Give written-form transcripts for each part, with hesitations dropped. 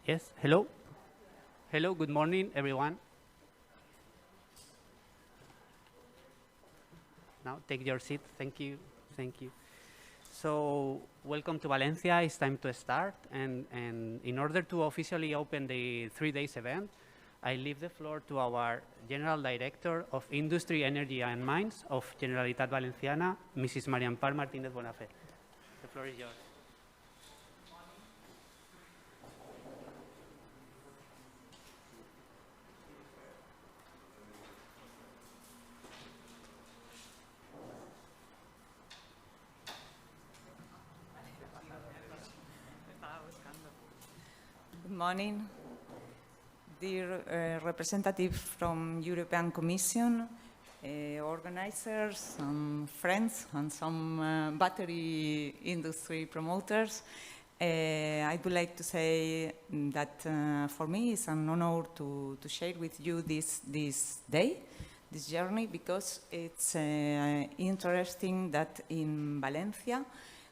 Yes, hello. Hello, good morning, everyone. Now, take your seat. Thank you. Thank you. So, welcome to Valencia. It's time to start. And in order to officially open the 3 days event, I leave the floor to our General Director of Industry, Energy and Mines of Generalitat Valenciana, Mrs. María Ampar Martínez Bonafé. The floor is yours. Good morning, dear representative from European Commission, organizers, some friends, and some battery industry promoters. I would like to say that for me it's an honor to share with you this day, this journey, because it's interesting that in Valencia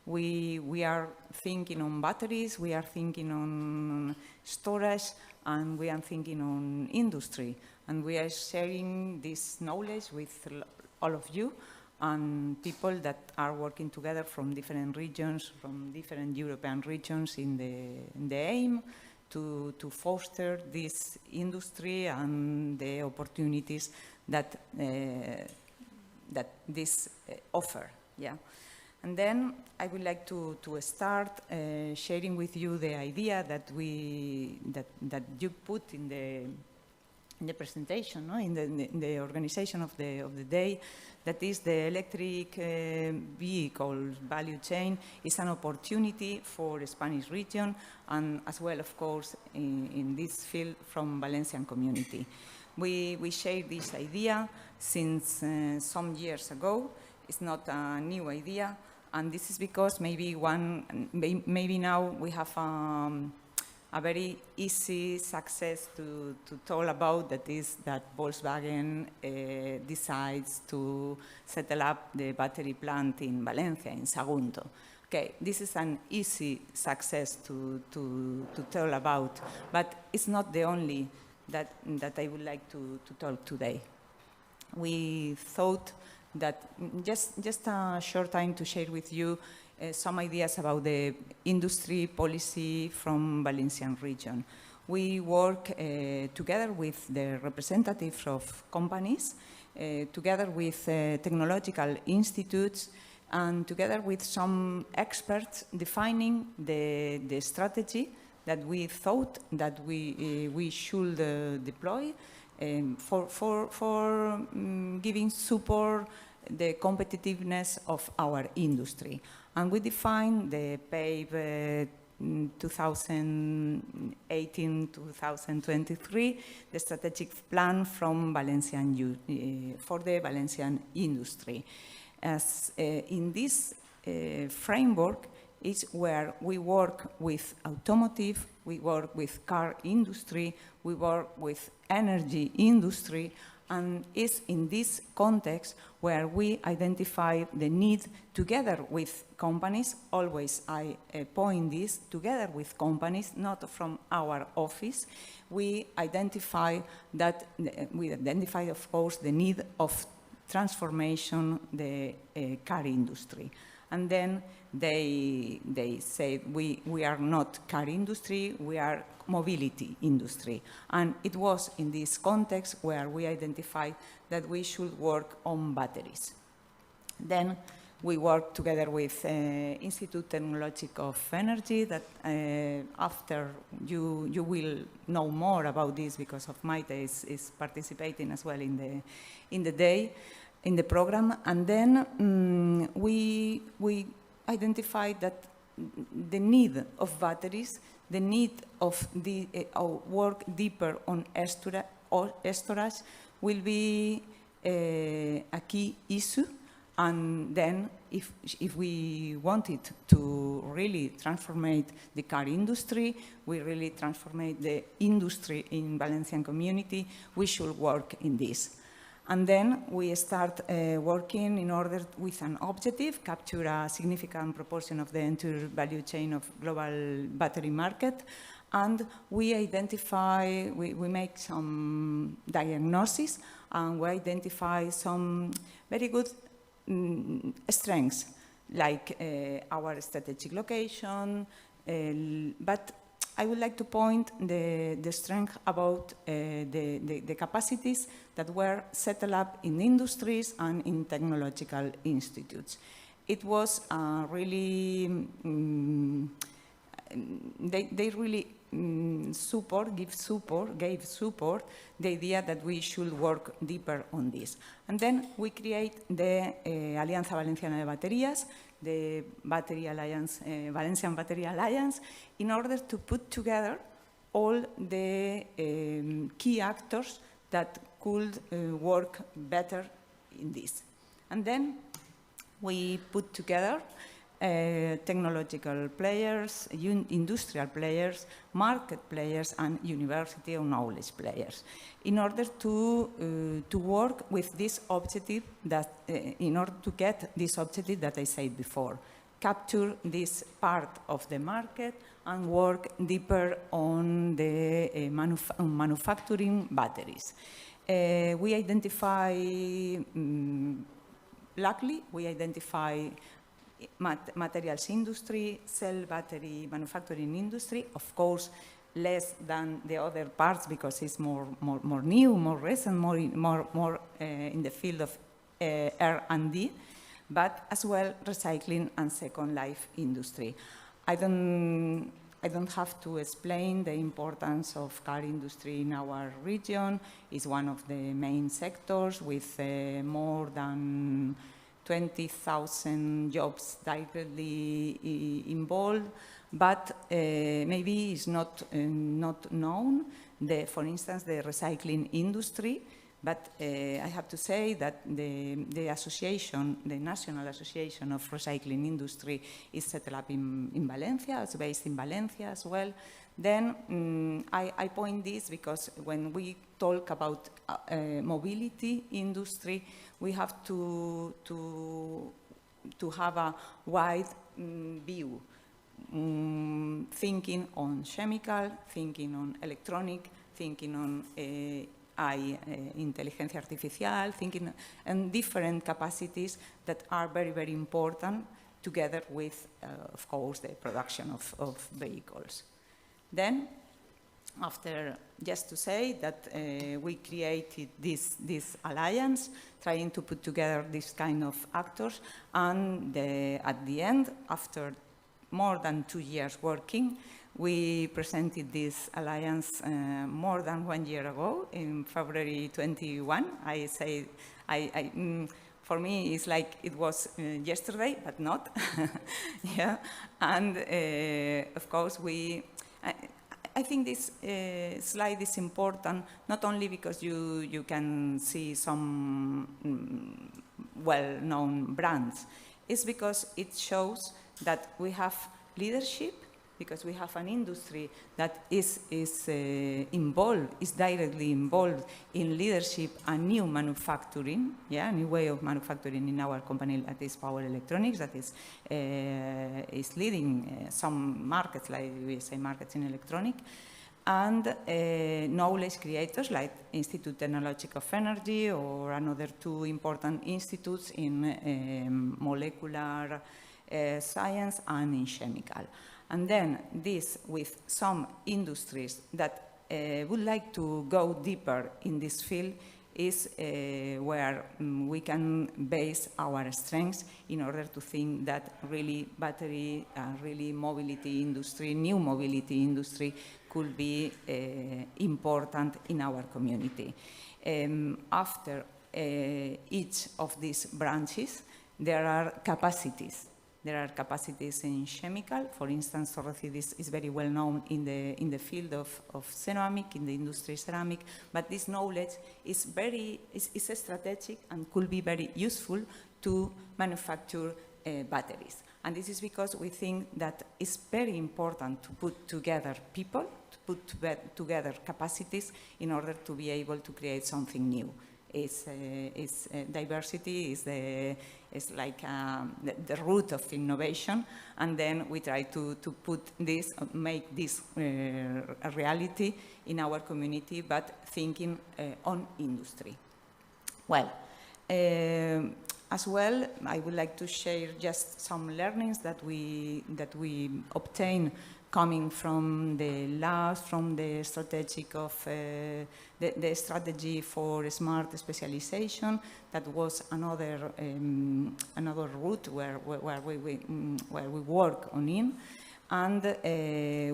we are thinking on batteries, we are thinking on storage, and we are thinking on industry. And we are sharing this knowledge with all of you and people that are working together from different regions, from different European regions in the aim to foster this industry and the opportunities that, that this offer. Yeah. And then I would like to start sharing with you the idea that you put in the presentation, no? in the organization of the day, that is the electric vehicles value chain is an opportunity for the Spanish region and as well, of course, in this field from Valencian community. We share this idea since some years ago. It's not a new idea. And this is because maybe now we have a very easy success to talk about, that is that Volkswagen decides to settle up the battery plant in Valencia, in Sagunto. Okay, this is an easy success to tell about, but it's not the only that I would like to talk today. We thought that just a short time to share with you some ideas about the industry policy from Valencian region. We work together with the representatives of companies, together with technological institutes, and together with some experts defining the strategy that we thought that we should deploy for giving support the competitiveness of our industry. And we define the PAVE 2018-2023, the strategic plan from for the Valencian industry. As in this framework is where we work with automotive, we work with car industry, we work with energy industry, and it's in this context where we identify the need together with companies. Always I point this, together with companies, not from our office. We identify, of course, the need of transformation the car industry. And then they say, we are not car industry, we are mobility industry. And it was in this context where we identified that we should work on batteries. Then we work together with Institute Technologic of Energy, that after you will know more about this because of Maite is participating as well in the day, in the program. And then we identified that the need of batteries, the need of work deeper on storage will be a key issue. And then if we wanted to really transform the car industry, we really transform the industry in Valencian community, we should work in this. And then we start working in order with an objective, capture a significant proportion of the entire value chain of global battery market. and we identify, we make some diagnosis, and we identify some very good strengths, like our strategic location, but I would like to point the strength about the capacities that were set up in industries and in technological institutes. It was really, they really gave support the idea that we should work deeper on this. And then we create the Alianza Valenciana de Baterías, the Battery Alliance, Valencian Battery Alliance, in order to put together all the key actors that could work better in this. And then we put together technological players, industrial players, market players, and university or knowledge players, in order to work with this objective that, in order to get this objective that I said before, capture this part of the market and work deeper on the manufacturing batteries. We identify, luckily, we identify materials industry, cell battery manufacturing industry, of course, less than the other parts because it's more new, more recent, more in the field of R&D, but as well recycling and second life industry. I don't have to explain the importance of car industry in our region. It's one of the main sectors with more than 20,000 jobs directly involved, but maybe it's not known, for instance, the recycling industry. But I have to say that the association, the National Association of Recycling Industry, is set up in Valencia, it's based in Valencia as well. Then I point this because when we talk about mobility industry, we have to have a wide view, thinking on chemical, thinking on electronic, thinking on intelligence artificial, thinking on different capacities that are very, very important, together with, of course, the production of vehicles. Then, after, just to say that we created this alliance, trying to put together this kind of actors, and at the end, after more than 2 years working, we presented this alliance more than 1 year ago, in February 21. I say, for me, it's like it was yesterday, but not. Yeah, and of course, I think this slide is important, not only because you can see some well-known brands, it's because it shows that we have leadership, because we have an industry that is directly involved in leadership and new manufacturing, yeah, new way of manufacturing in our company, that is Power Electronics, that is leading some markets, like we say, markets in electronic, and knowledge creators like Institute Technologic of Energy or another 2 important institutes in molecular science and in chemical. And then this with some industries that would like to go deeper in this field is where we can base our strengths in order to think that really battery, really mobility industry, new mobility industry could be important in our community. After each of these branches, there are capacities. There are capacities in chemical. For instance, Torrecidis is very well known in the field of ceramic, in the industry ceramic, but this knowledge is strategic and could be very useful to manufacture batteries. And this is because we think that it's very important to put together people, to put together capacities in order to be able to create something new. diversity is like the root of innovation, and then we try to put this, make this a reality in our community, but thinking on industry. Well, as well, I would like to share just some learnings that we obtain coming from the labs, from the strategic of the strategy for smart specialization. That was another route where we work on in, and it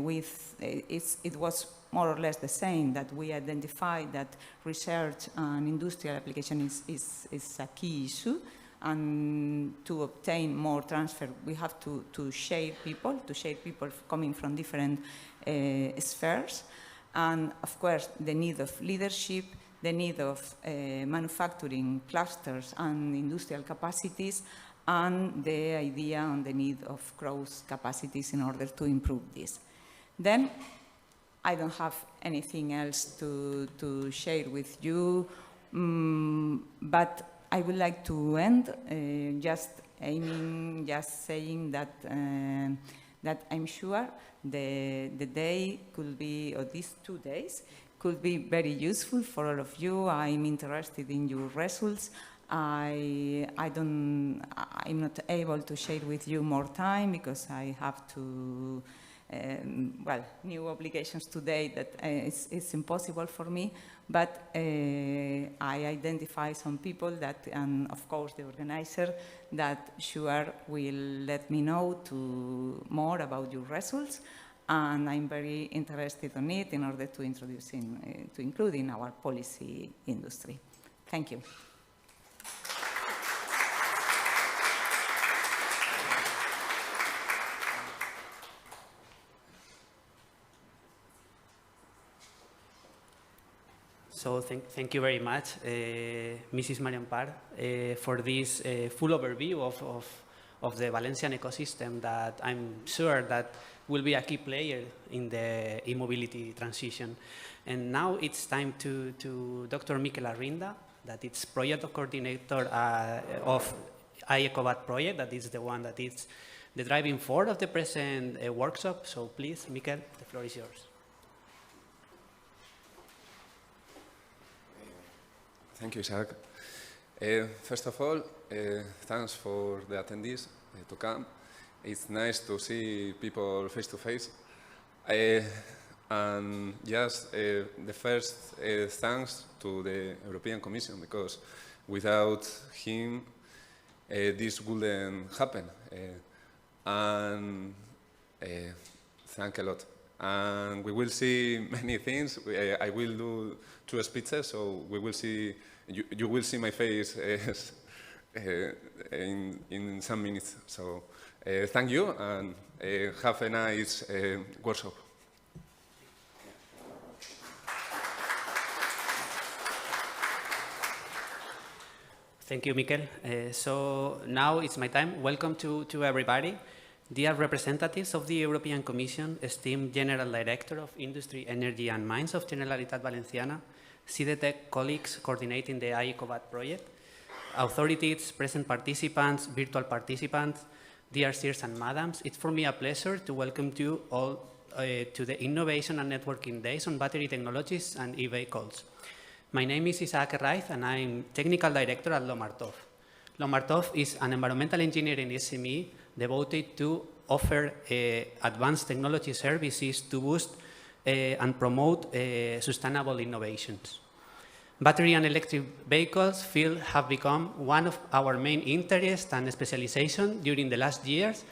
was more or less the same, that we identified that research and industrial application is a key issue. And to obtain more transfer, we have to share people coming from different spheres. And of course, the need of leadership, the need of manufacturing clusters and industrial capacities, and the idea and the need of cross capacities in order to improve this. Then, I don't have anything else to share with you, but I would like to end just saying that that I'm sure the day could be, or these 2 days, could be very useful for all of you. I'm interested in your results. I'm not able to share with you more time because I have to, well, new obligations today that it's impossible for me, but I identify some people that, and of course the organizer, that sure will let me know more about your results, and I'm very interested in it in order to introduce to include in our policy industry. Thank you. So thank you very much, Mrs. Mariampar, for this full overview of the Valencian ecosystem that I'm sure that will be a key player in the e-mobility transition. And now it's time to Dr. Mikel Arrinda, that is project coordinator of i-HeCoBatt project, that is the one that is the driving force of the present workshop. So please, Mikel, the floor is yours. Thank you, Isaac. First of all, thanks for the attendees to come. It's nice to see people face to face. And just the first thanks to the European Commission, because without him, this wouldn't happen. And thank a lot. And we will see many things. I will do 2 speeches, so we will see. You will see my face in some minutes. So thank you, and have a nice workshop. Thank you, Mikel. So now it's my time. Welcome to everybody. Dear representatives of the European Commission, esteemed General Director of Industry, Energy and Mines of Generalitat Valenciana, CDTech colleagues coordinating the i-HeCoBatt project, authorities, present participants, virtual participants, dear sirs and madams, it's for me a pleasure to welcome you all to the Innovation and Networking Days on Battery Technologies and e-Vehicles. My name is Isaac Herraiz, and I'm Technical Director at LOMARTOV. LOMARTOV is an environmental engineering SME devoted to offer advanced technology services to boost and promote sustainable innovations. Battery and electric vehicles field have become one of our main interests and specialization during the last years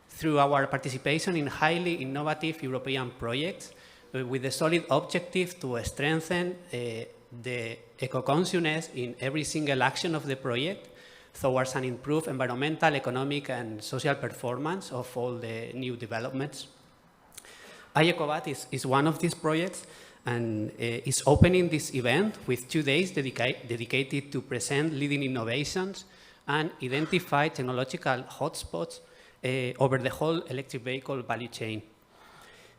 through our participation in highly innovative European projects with the solid objective to strengthen the eco-consciousness in every single action of the project towards an improved environmental, economic, and social performance of all the new developments. i-HeCoBatt is one of these projects, and is opening this event with 2 days dedicated to present leading innovations and identify technological hotspots over the whole electric vehicle value chain.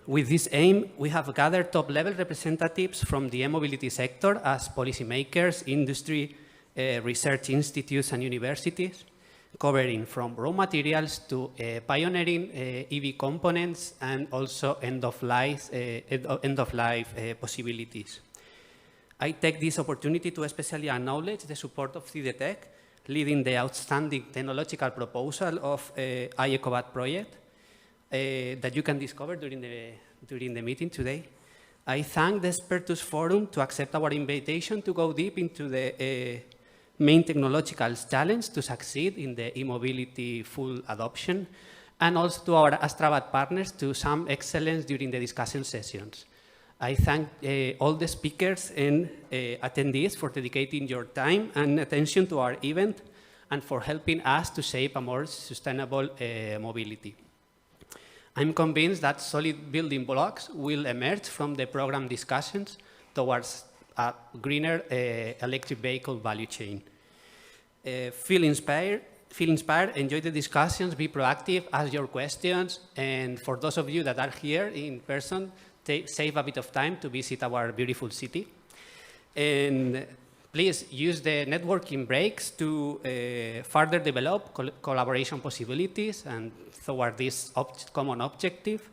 With this aim, we have gathered top-level representatives from the e-mobility sector as policymakers, industry, research institutes, and universities, covering from raw materials to pioneering EV components and also end-of-life possibilities. I take this opportunity to especially acknowledge the support of CDTech, leading the outstanding technological proposal of i-HeCoBatt project that you can discover during the meeting today. I thank the Expertus Forum to accept our invitation to go deep into the main technological challenge to succeed in the e-mobility full adoption, and also to our AstraBat partners to some excellence during the discussion sessions. I thank all the speakers and attendees for dedicating your time and attention to our event and for helping us to shape a more sustainable mobility. I'm convinced that solid building blocks will emerge from the program discussions towards a greener electric vehicle value chain. Feel inspired, enjoy the discussions, be proactive, ask your questions, and for those of you that are here in person, save a bit of time to visit our beautiful city. And please use the networking breaks to further develop collaboration possibilities and toward this common objective.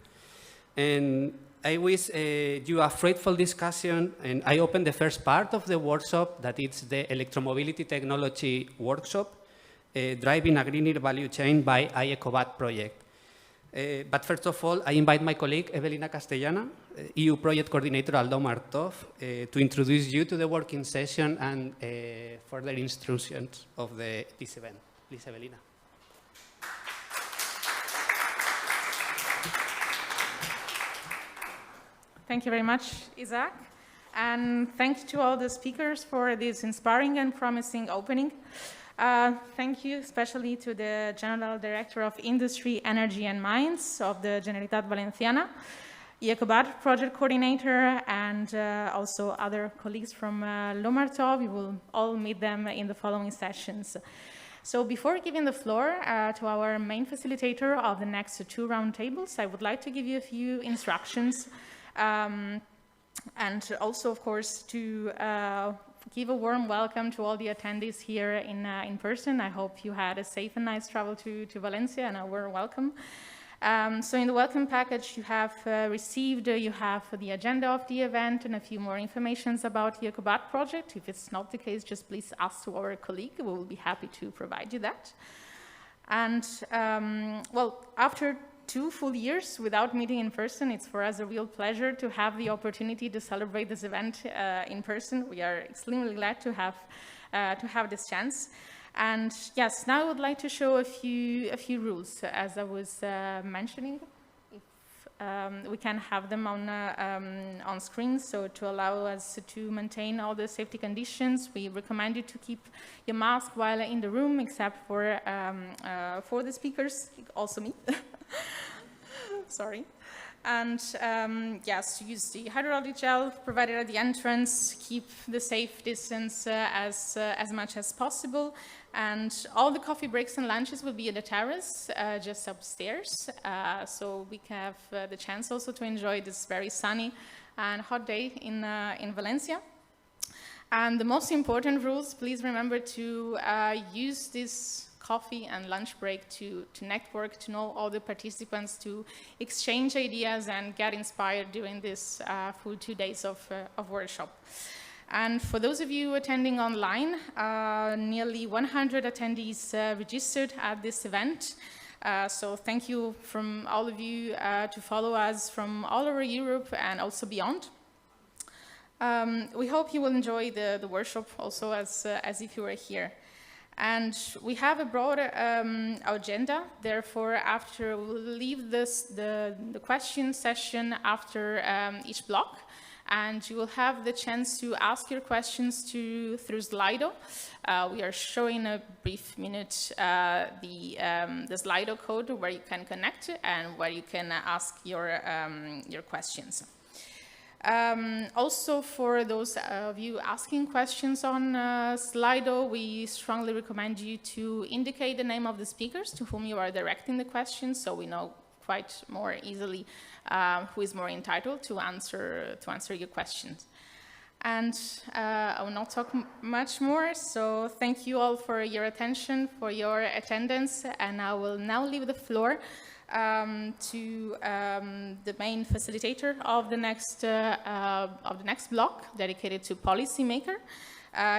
And I wish you a fruitful discussion, and I open the first part of the workshop, that is the Electromobility Technology Workshop, Driving a Greener Value Chain by i-HeCoBatt project. But first of all, I invite my colleague, Evelina Castellana, EU Project Coordinator at LOMARTOV, to introduce you to the working session and further instructions of this event. Please, Evelina. Thank you very much, Isaac. And thanks to all the speakers for this inspiring and promising opening. Thank you especially to the General Director of Industry, Energy and Mines of the Generalitat Valenciana, i-HeCoBatt Project Coordinator, and also other colleagues from LOMARTOV. We will all meet them in the following sessions. So before giving the floor to our main facilitator of the next two roundtables, I would like to give you a few instructions and also, of course, to give a warm welcome to all the attendees here in person. I hope you had a safe and nice travel to Valencia, and a warm welcome. So in the welcome package you have received, you have the agenda of the event and a few more informations about the i-HeCoBatt project. If it's not the case, just please ask to our colleague. We will be happy to provide you that. And well, after 2 full years without meeting in person, it's for us a real pleasure to have the opportunity to celebrate this event in person. We are extremely glad to have this chance. And yes, now I would like to show a few rules, as I was mentioning. If we can have them on screen, so to allow us to maintain all the safety conditions, we recommend you to keep your mask while in the room, except for the speakers, also me. Sorry. And yes, use the hydraulic gel provided at the entrance, keep the safe distance as much as possible. And all the coffee breaks and lunches will be at the terrace, just upstairs. So we can have the chance also to enjoy this very sunny and hot day in Valencia. And the most important rules, please remember to use this coffee and lunch break to network, to know all the participants, to exchange ideas and get inspired during this full 2 days of workshop. And for those of you attending online, nearly 100 attendees registered at this event. So thank you from all of you to follow us from all over Europe and also beyond. We hope you will enjoy the workshop also as if you were here. And we have a broad agenda, therefore after we'll leave the question session after each block, and you will have the chance to ask your questions through Slido. We are showing a brief minute the Slido code where you can connect and where you can ask your questions. Also, for those of you asking questions on Slido, we strongly recommend you to indicate the name of the speakers to whom you are directing the questions, so we know quite more easily who is more entitled to answer your questions. And I will not talk much more, so thank you all for your attention, for your attendance, and I will now leave the floor to the main facilitator of the next block dedicated to policymaker.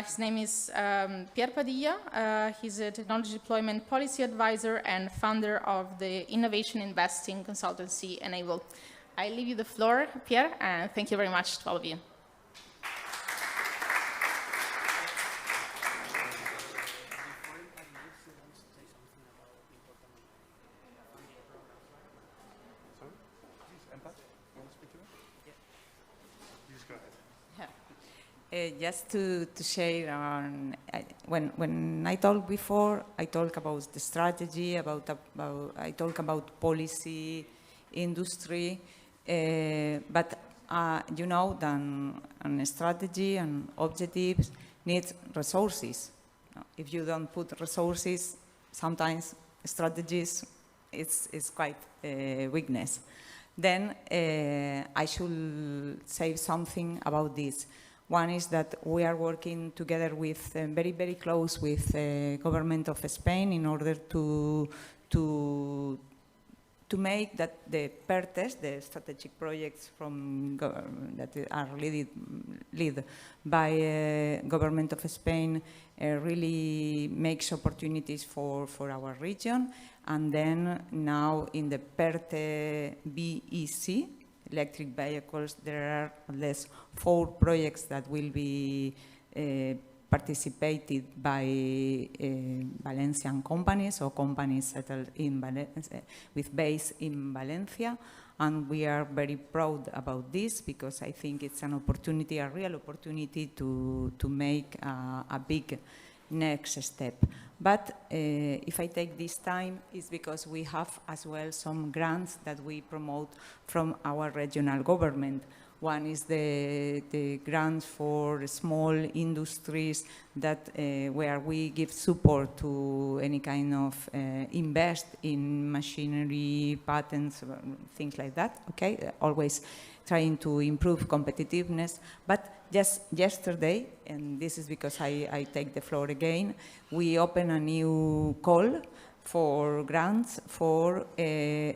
His name is Pierre Padilla. He's a technology deployment policy advisor and founder of the innovation investing consultancy Enable. I leave you the floor, Pierre, and thank you very much to all of you. Just to share, when I talked before, I talked about the strategy, I talk about policy, industry, but you know that a strategy and objectives need resources. If you don't put resources, sometimes strategies is quite a weakness. Then I should say something about this. One is that we are working together with, very, very close with the government of Spain in order to make that the PERTES, the strategic projects from that are led by government of Spain, really makes opportunities for our region. And then now in the PERTE BEC, electric vehicles, there are at least 4 projects that will be participated by Valencian companies or companies settled in Valencia, with base in Valencia. And we are very proud about this because I think it's an opportunity, a real opportunity to make a big next step. But if I take this time, it's because we have as well some grants that we promote from our regional government. One is the grants for small industries that where we give support to any kind of invest in machinery, patents, things like that, okay? Always trying to improve competitiveness. But just yesterday, and this is because I take the floor again, we opened a new call for grants for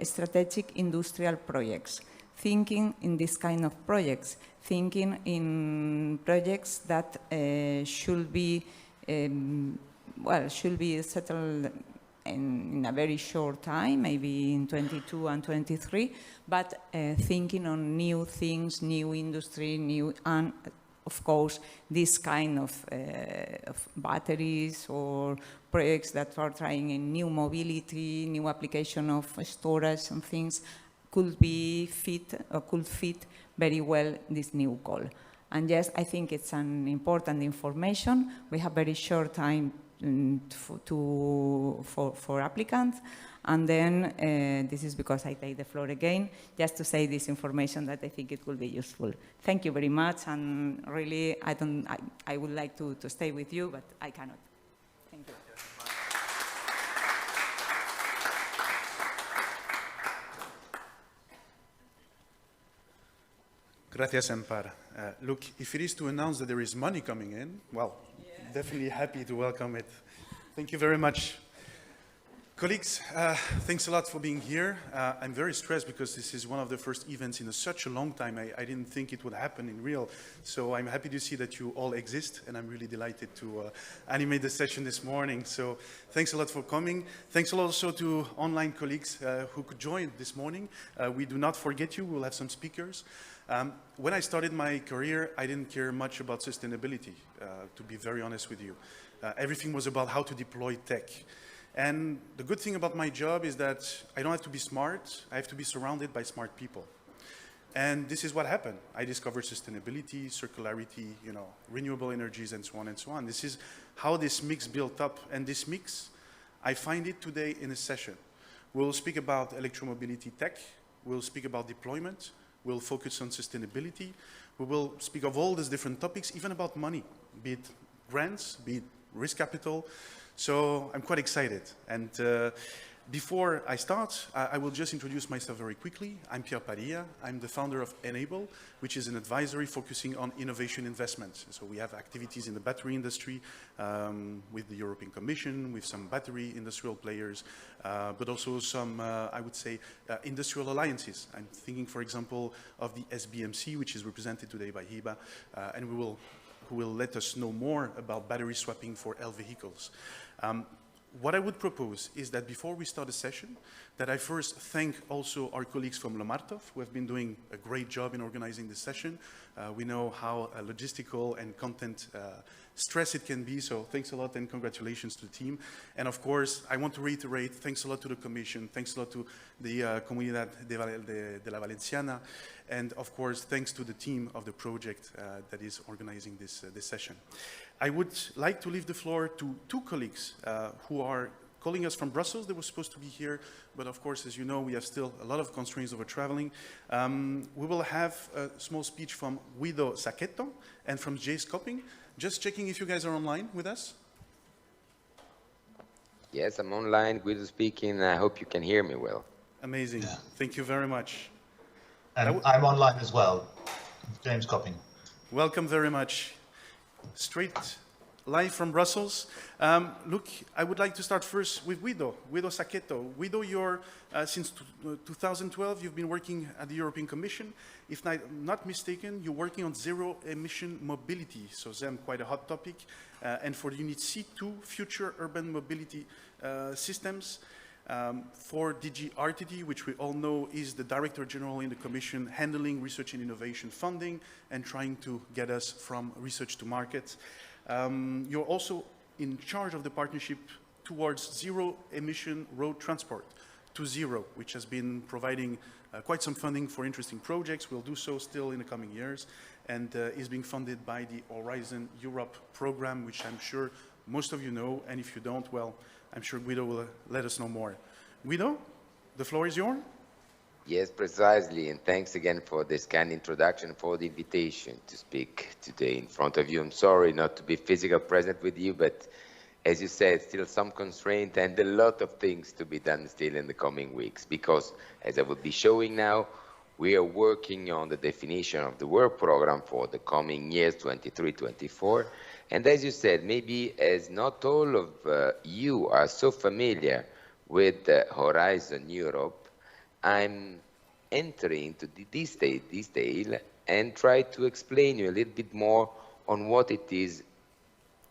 strategic industrial projects. Thinking in this kind of projects, thinking in projects that should be settled in a very short time, maybe in 22 and 23, but thinking on new things, new industry, and of course, this kind of batteries or projects that are trying in new mobility, new application of storage and things could fit very well this new call. And yes, I think it's an important information. We have very short time for applicants. And then this is because I take the floor again, just to say this information that I think it will be useful. Thank you very much. And really, I would like to stay with you, but I cannot. Thank you. Gracias, Ampar. Look, if it is to announce that there is money coming in, well, definitely happy to welcome it. Thank you very much. Colleagues, thanks a lot for being here. I'm very stressed because this is one of the first events in such a long time. I didn't think it would happen in real. So I'm happy to see that you all exist, and I'm really delighted to animate the session this morning. So thanks a lot for coming. Thanks a lot also to online colleagues who could join this morning. We do not forget you. We'll have some speakers. When I started my career, I didn't care much about sustainability, to be very honest with you. Everything was about how to deploy tech. And the good thing about my job is that I don't have to be smart, I have to be surrounded by smart people. And this is what happened. I discovered sustainability, circularity, renewable energies, and so on and so on. This is how this mix built up. And this mix, I find it today in a session. We'll speak about electromobility tech, we'll speak about deployment, we'll focus on sustainability, we will speak of all these different topics, even about money, be it grants, be it risk capital. So I'm quite excited. And Before I start, I will just introduce myself very quickly. I'm Pierre Padilla. I'm the founder of Enable, which is an advisory focusing on innovation investments. So we have activities in the battery industry with the European Commission, with some battery industrial players, but also some, I would say, industrial alliances. I'm thinking, for example, of the SBMC, which is represented today by Eba, and who will let us know more about battery swapping for L vehicles. What I would propose is that before we start the session, that I first thank also our colleagues from LOMARTOV, who have been doing a great job in organizing this session. We know how logistical and content stress it can be, so thanks a lot and congratulations to the team. And of course, I want to reiterate, thanks a lot to the Commission, thanks a lot to the Comunidad de la Valenciana, and of course, thanks to the team of the project that is organizing this session. I would like to leave the floor to two colleagues who are calling us from Brussels. They were supposed to be here, but of course, as you know, we have still a lot of constraints over traveling. We will have a small speech from Guido Sacchetto and from Jay Scopping. Just checking if you guys are online with us. Yes, I'm online, Guido speaking. I hope you can hear me well. Amazing. Yeah. Thank you very much. And I'm online as well, James Copping. Welcome very much. Straight live from Brussels. Look, I would like to start first with Guido Sacchetto. Guido, you're, since 2012, you've been working at the European Commission. If I'm not mistaken, you're working on zero-emission mobility, so ZEM, quite a hot topic. And for the Unit C2, Future Urban Mobility Systems, for DG RTD, which we all know is the Director General in the Commission handling research and innovation funding and trying to get us from research to market. You're also in charge of the partnership towards zero-emission road transport, to zero, which has been providing quite some funding for interesting projects. We'll do so still in the coming years, and is being funded by the Horizon Europe program, which I'm sure most of you know, and if you don't, well, I'm sure Guido will let us know more. Guido, the floor is yours. Yes, precisely, and thanks again for this kind introduction, for the invitation to speak today in front of you. I'm sorry not to be physically present with you, but as you said, still some constraint and a lot of things to be done still in the coming weeks, because as I will be showing now, we are working on the definition of the work program for the coming years, 23-24. And as you said, maybe as not all of you are so familiar with Horizon Europe, I'm entering into this detail and try to explain you a little bit more on what it is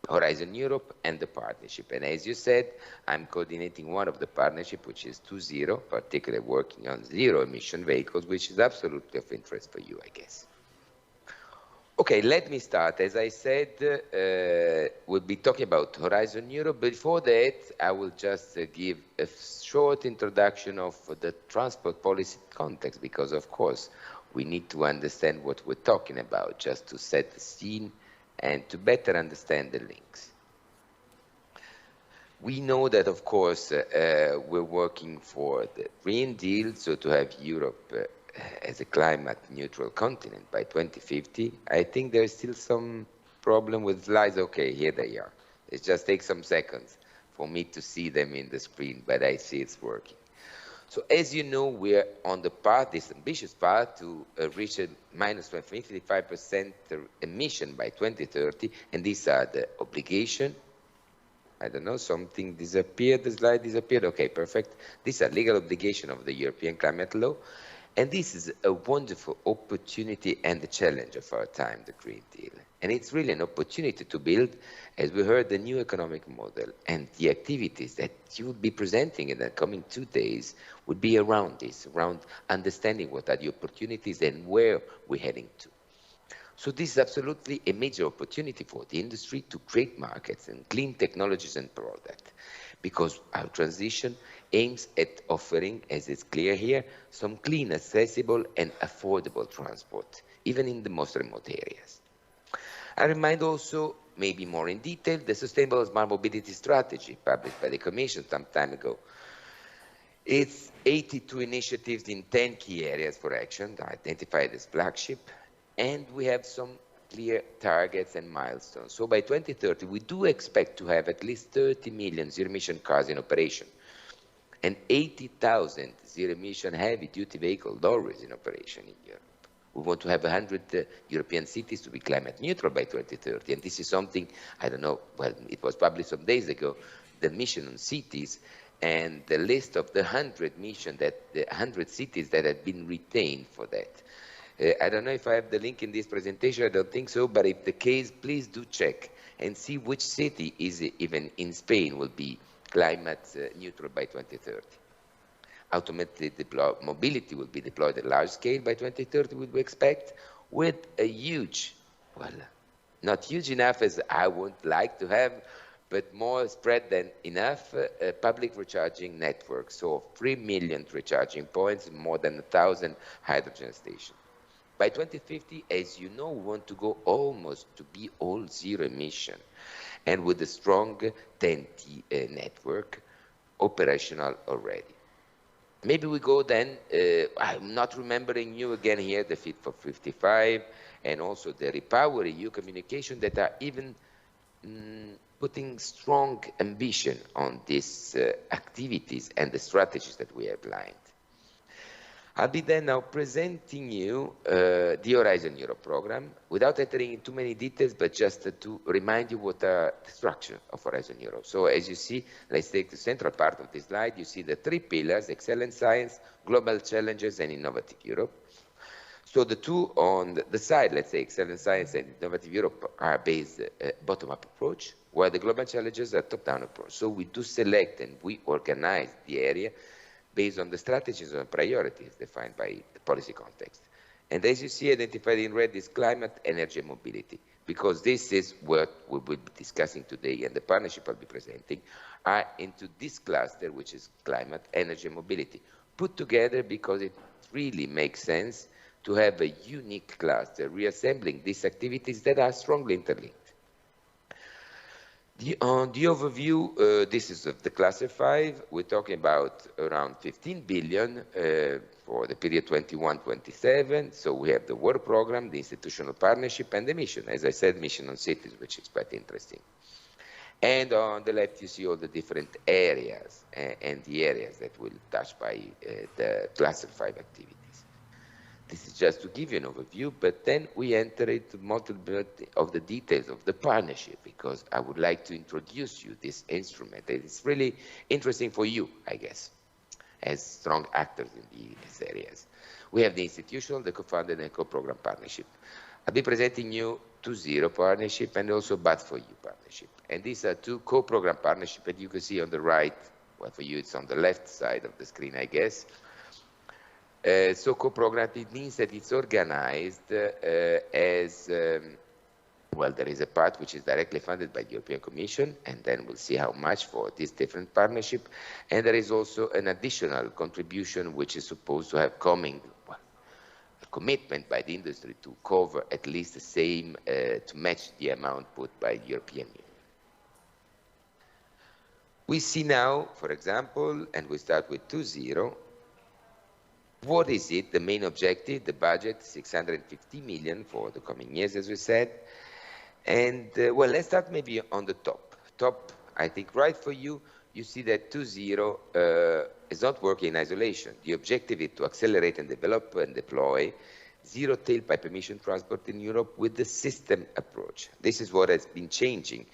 Horizon Europe and the partnership. And as you said, I'm coordinating one of the partnership, which is 2.0, particularly working on zero-emission vehicles, which is absolutely of interest for you, I guess. Okay, let me start. As I said, we'll be talking about Horizon Europe. Before that, I will just give a short introduction of the transport policy context, because, of course, we need to understand what we're talking about, just to set the scene and to better understand the links. We know that, of course, we're working for the Green Deal, so to have Europe as a climate-neutral continent by 2050. I think there's still some problem with slides. Okay, here they are. It just takes some seconds for me to see them in the screen, but I see it's working. So as you know, we're on the path, this ambitious path, to reach a minus 55% emission by 2030, and these are the obligation. I don't know, something disappeared, the slide disappeared. Okay, perfect. These are legal obligation of the European climate law. And this is a wonderful opportunity and the challenge of our time, the Green Deal. And it's really an opportunity to build, as we heard, the new economic model. And the activities that you will be presenting in the coming 2 days would be around this, around understanding what are the opportunities and where we're heading to. So this is absolutely a major opportunity for the industry to create markets and clean technologies and products, because our transition aims at offering, as it's clear here, some clean, accessible, and affordable transport, even in the most remote areas. I remind also, maybe more in detail, the Sustainable Smart Mobility Strategy published by the Commission some time ago. It's 82 initiatives in 10 key areas for action, identified as flagship, and we have some clear targets and milestones. So by 2030, we do expect to have at least 30 million zero-emission cars in operation. and 80,000 zero-emission heavy-duty vehicle lorries in operation in Europe. We want to have 100 European cities to be climate neutral by 2030, and this is something, I don't know, well, it was published some days ago, the mission on cities, and the list of the 100 cities that have been retained for that. I don't know if I have the link in this presentation, I don't think so, but if the case, please do check and see which city is even in Spain will be climate neutral by 2030. Automated mobility will be deployed at large scale by 2030, we expect, with a huge, well, not huge enough as I would like to have, but more spread than enough public recharging networks. So 3 million recharging points, more than 1,000 hydrogen stations. By 2050, as you know, we want to go almost to be all zero emission, and with a strong TEN-T network operational already. Maybe we go then, I'm not remembering you again here, the Fit for 55, and also the Repower EU communication that are even putting strong ambition on these activities and the strategies that we outlined. I'll be then now presenting you the Horizon Europe program without entering into too many details, but just to remind you what the structure of Horizon Europe. So as you see, let's take the central part of this slide. You see the 3 pillars: excellent science, global challenges, and innovative Europe. So the two on the side, let's say excellent science and innovative Europe, are based bottom-up approach, while the global challenges are top-down approach. So we do select and we organize the area based on the strategies and priorities defined by the policy context. And as you see, identified in red is climate, energy, and mobility, because this is what we will be discussing today, and the partnership I'll be presenting are into this cluster, which is climate, energy, and mobility, put together because it really makes sense to have a unique cluster, reassembling these activities that are strongly interlinked. On the overview, this is of the cluster 5. We're talking about around 15 billion for the period 21-27. So we have the work program, the institutional partnership, and the mission. As I said, mission on cities, which is quite interesting. And on the left, you see all the different areas and the areas that will touch by the cluster 5 activities. This is just to give you an overview, but then we enter into multiple of the details of the partnership, because I would like to introduce you this instrument. It's really interesting for you, I guess, as strong actors in these areas. We have the institutional, the co-funded, and co-program partnership. I'll be presenting you 2.0 partnership and also But for You partnership. And these are 2 co-program partnerships that you can see on the right. Well, for you, it's on the left side of the screen, I guess. So co-program, it means that it's organized as, well, there is a part which is directly funded by the European Commission, and then we'll see how much for this different partnership. And there is also an additional contribution which is supposed to have coming, well, a commitment by the industry to cover at least the same, to match the amount put by the European Union. We see now, for example, and we start with 2.0, what is it, the main objective, the budget, 650 million for the coming years, as we said. And, well, let's start maybe on the top. Top, I think, right for you, you see that 2.0 is not working in isolation. The objective is to accelerate and develop and deploy zero tailpipe emission transport in Europe with the system approach. This is what has been changing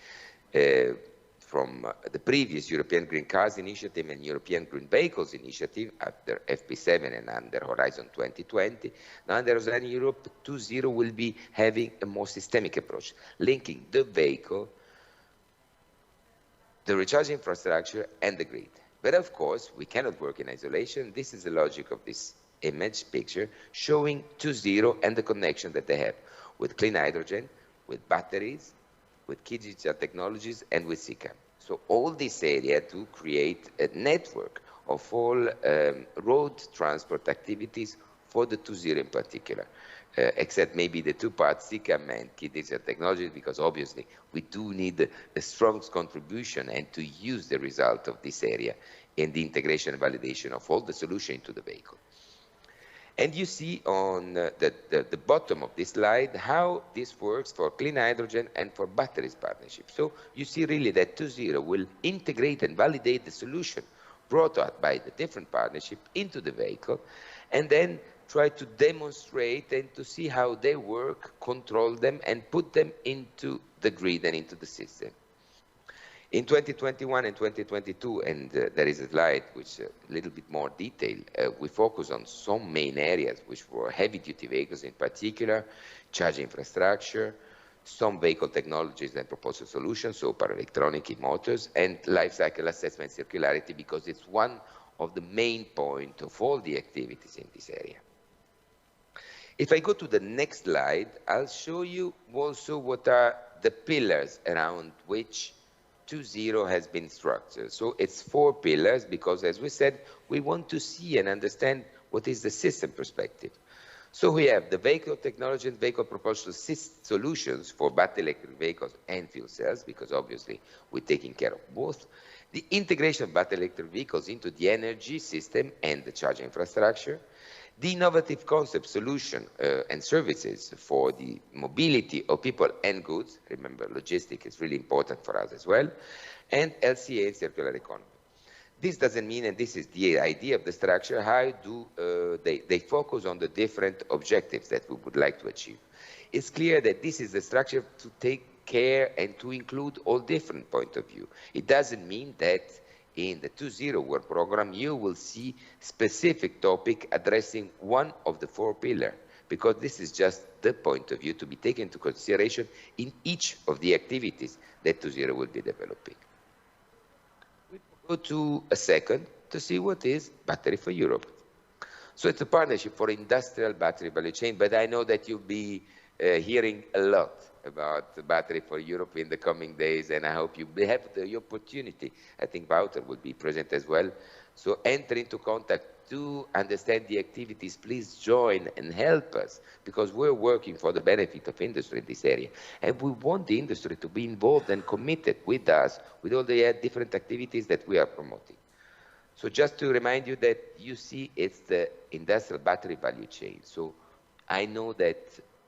from the previous European Green Cars Initiative and European Green Vehicles Initiative under FP7 and under Horizon 2020. Now under Horizon Europe 2.0 will be having a more systemic approach, linking the vehicle, the recharging infrastructure, and the grid. But of course, we cannot work in isolation. This is the logic of this image picture showing 2.0 and the connection that they have with clean hydrogen, with batteries, with key digital technologies, and with SICAM. So all this area to create a network of all road transport activities for the 2.0 in particular, except maybe the 2 parts, SICAM and key digital technologies, because obviously we do need a strong contribution and to use the result of this area in the integration and validation of all the solution into the vehicle. And you see on the bottom of this slide how this works for clean hydrogen and for batteries partnership. So you see really that 2.0 will integrate and validate the solution brought out by the different partnership into the vehicle, and then try to demonstrate and to see how they work, control them, and put them into the grid and into the system. In 2021 and 2022, and there is a slide which a little bit more detail, we focus on some main areas, which were heavy-duty vehicles in particular, charge infrastructure, some vehicle technologies and propulsion solutions, so power electronic motors, and life cycle assessment circularity, because it's one of the main points of all the activities in this area. If I go to the next slide, I'll show you also what are the pillars around which 2.0 has been structured. So it's 4 pillars because, as we said, we want to see and understand what is the system perspective. So we have the vehicle technology and vehicle propulsion solutions for battery electric vehicles and fuel cells, because obviously we're taking care of both. The integration of battery electric vehicles into the energy system and the charge infrastructure. The innovative concept solution and services for the mobility of people and goods. Remember, logistics is really important for us as well. And LCA and circular economy. This doesn't mean, and this is the idea of the structure, how do they focus on the different objectives that we would like to achieve. It's clear that this is the structure to take care and to include all different points of view. It doesn't mean that in the 2.0 work program, you will see specific topic addressing one of the 4 pillars, because this is just the point of view to be taken into consideration in each of the activities that 2.0 will be developing. We go to a second to see what is Battery for Europe. So it's a partnership for industrial battery value chain, but I know that you'll be hearing a lot about the Battery for Europe in the coming days, and I hope you have the opportunity. I think Wouter will be present as well. So enter into contact to understand the activities. Please join and help us, because we're working for the benefit of industry in this area. And we want the industry to be involved and committed with us with all the different activities that we are promoting. So just to remind you that you see it's the industrial battery value chain. So I know that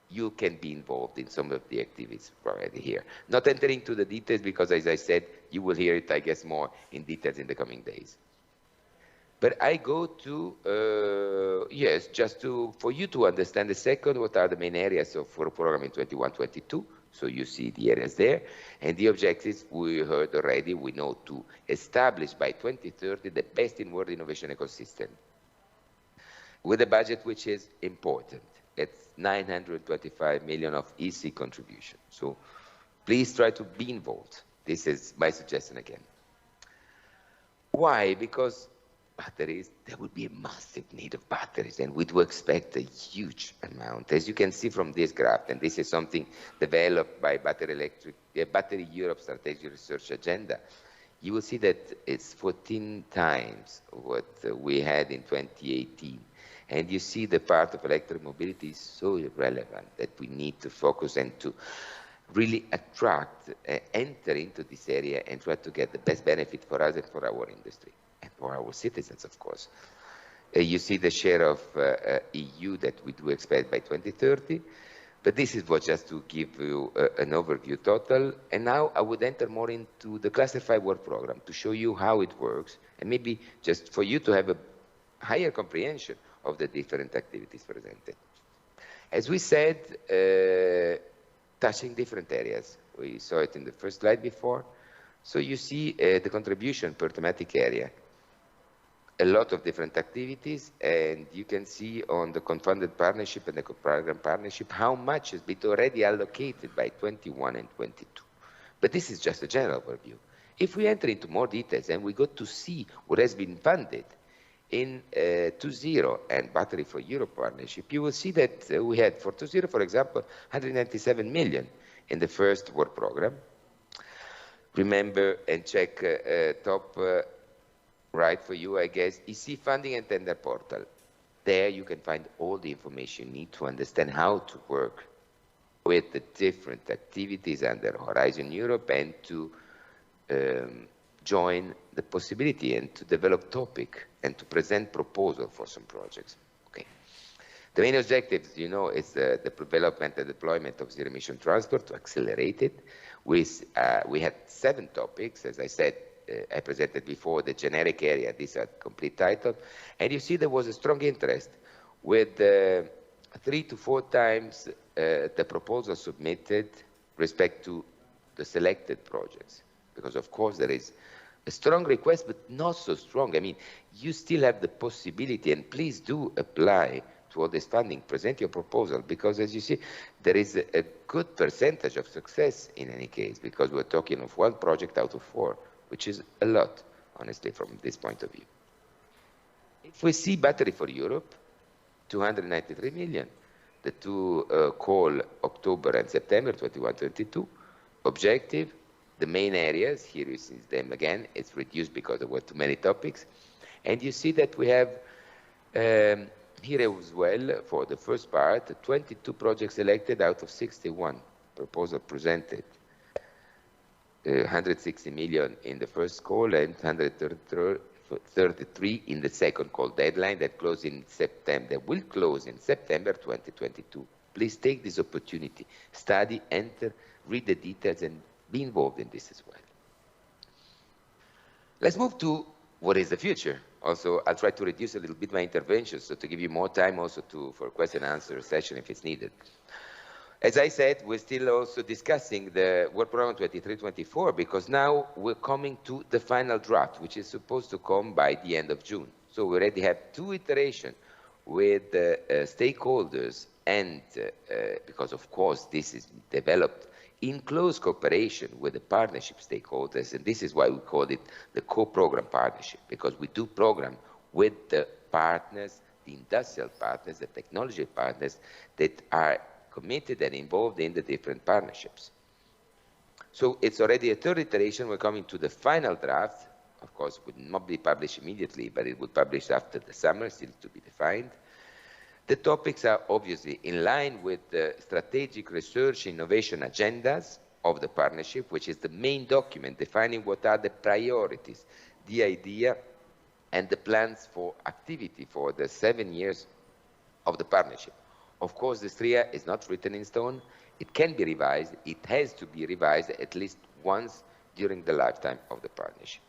you can be involved in some of the activities already here. Not entering into the details because, as I said, you will hear it, I guess, more in details in the coming days. But I go to, yes, just for you to understand the second, what are the main areas for a program in 21-22. So you see the areas there. And the objectives we heard already, we know to establish by 2030 the best in world innovation ecosystem with a budget which is important. It's 925 million of EC contribution. So please try to be involved. This is my suggestion again. Why? Because batteries, there will be a massive need of batteries, and we do expect a huge amount. As you can see from this graph, and this is something developed by Battery Europe Strategic Research Agenda, you will see that it's 14 times what we had in 2018. And you see the part of electric mobility is so relevant that we need to focus and to really attract, enter into this area and try to get the best benefit for us and for our industry and for our citizens, of course. You see the share of EU that we do expect by 2030, but this is what just to give you an overview total. And now I would enter more into the Cluster 5 work program to show you how it works, and maybe just for you to have a higher comprehension of the different activities presented. As we said, touching different areas. We saw it in the first slide before. So you see the contribution per thematic area. A lot of different activities, and you can see on the confounded partnership and the program partnership how much has been already allocated by 21 and 22. But this is just a general overview. If we enter into more details and we go to see what has been funded in 2.0 and Battery for Europe partnership, you will see that we had for 2.0, for example, 197 million in the first work program. Remember and check top right for you, I guess, EC funding and tender portal. There you can find all the information you need to understand how to work with the different activities under Horizon Europe and to join the possibility and to develop topic and to present proposal for some projects. Okay. The main objectives, you know, is the development and deployment of zero-emission transport to accelerate it. We had 7 topics, as I said, I presented before, the generic area, these are complete title. And you see there was a strong interest with 3 to 4 times the proposal submitted respect to the selected projects. Because of course there is a strong request, but not so strong. I mean, you still have the possibility, and please do apply to all this funding, present your proposal, because as you see, there is a good percentage of success in any case, because we're talking of 1 project out of 4, which is a lot, honestly, from this point of view. If we see Battery for Europe, 293 million, the 2 call October and September 21-22, objective, the main areas, here you see them again, it's reduced because there were too many topics. And you see that we have here as well, for the first part, 22 projects selected out of 61 proposal presented. 160 million in the first call and 133 in the second call deadline that closed in September, that will close in September 2022. Please take this opportunity, study, enter, read the details, and be involved in this as well. Let's move to what is the future. Also, I'll try to reduce a little bit my intervention, so to give you more time also for question and answer session if it's needed. As I said, we're still also discussing the Work Program 23-24 because now we're coming to the final draft, which is supposed to come by the end of June. So we already have 2 iterations with stakeholders and because of course this is developed in close cooperation with the partnership stakeholders, and this is why we call it the co-program partnership, because we do program with the partners, the industrial partners, the technology partners that are committed and involved in the different partnerships. So it's already a 3rd iteration. We're coming to the final draft. Of course, it would not be published immediately, but it will be published after the summer, still to be defined. The topics are obviously in line with the strategic research innovation agendas of the partnership, which is the main document defining what are the priorities, the idea, and the plans for activity for the 7 years of the partnership. Of course, the STRIA is not written in stone. It can be revised. It has to be revised at least once during the lifetime of the partnership.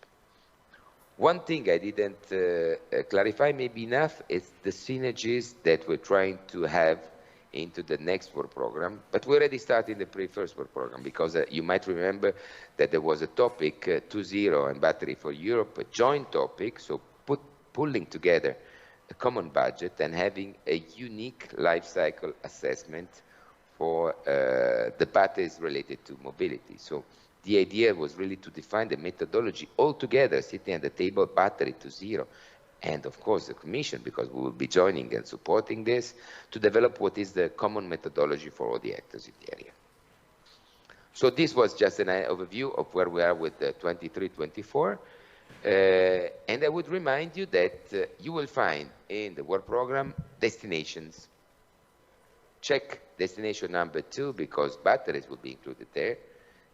One thing I didn't clarify maybe enough is the synergies that we're trying to have into the next work program, but we already started the first work program because you might remember that there was a topic 2.0 and Battery for Europe, a joint topic, so pulling together a common budget and having a unique life cycle assessment for the batteries related to mobility. So the idea was really to define the methodology altogether, sitting at the table, Battery 2.0, and of course the Commission, because we will be joining and supporting this, to develop what is the common methodology for all the actors in the area. So this was just an overview of where we are with the 23-24. And I would remind you that you will find in the work program destinations. Check destination number 2 because batteries will be included there.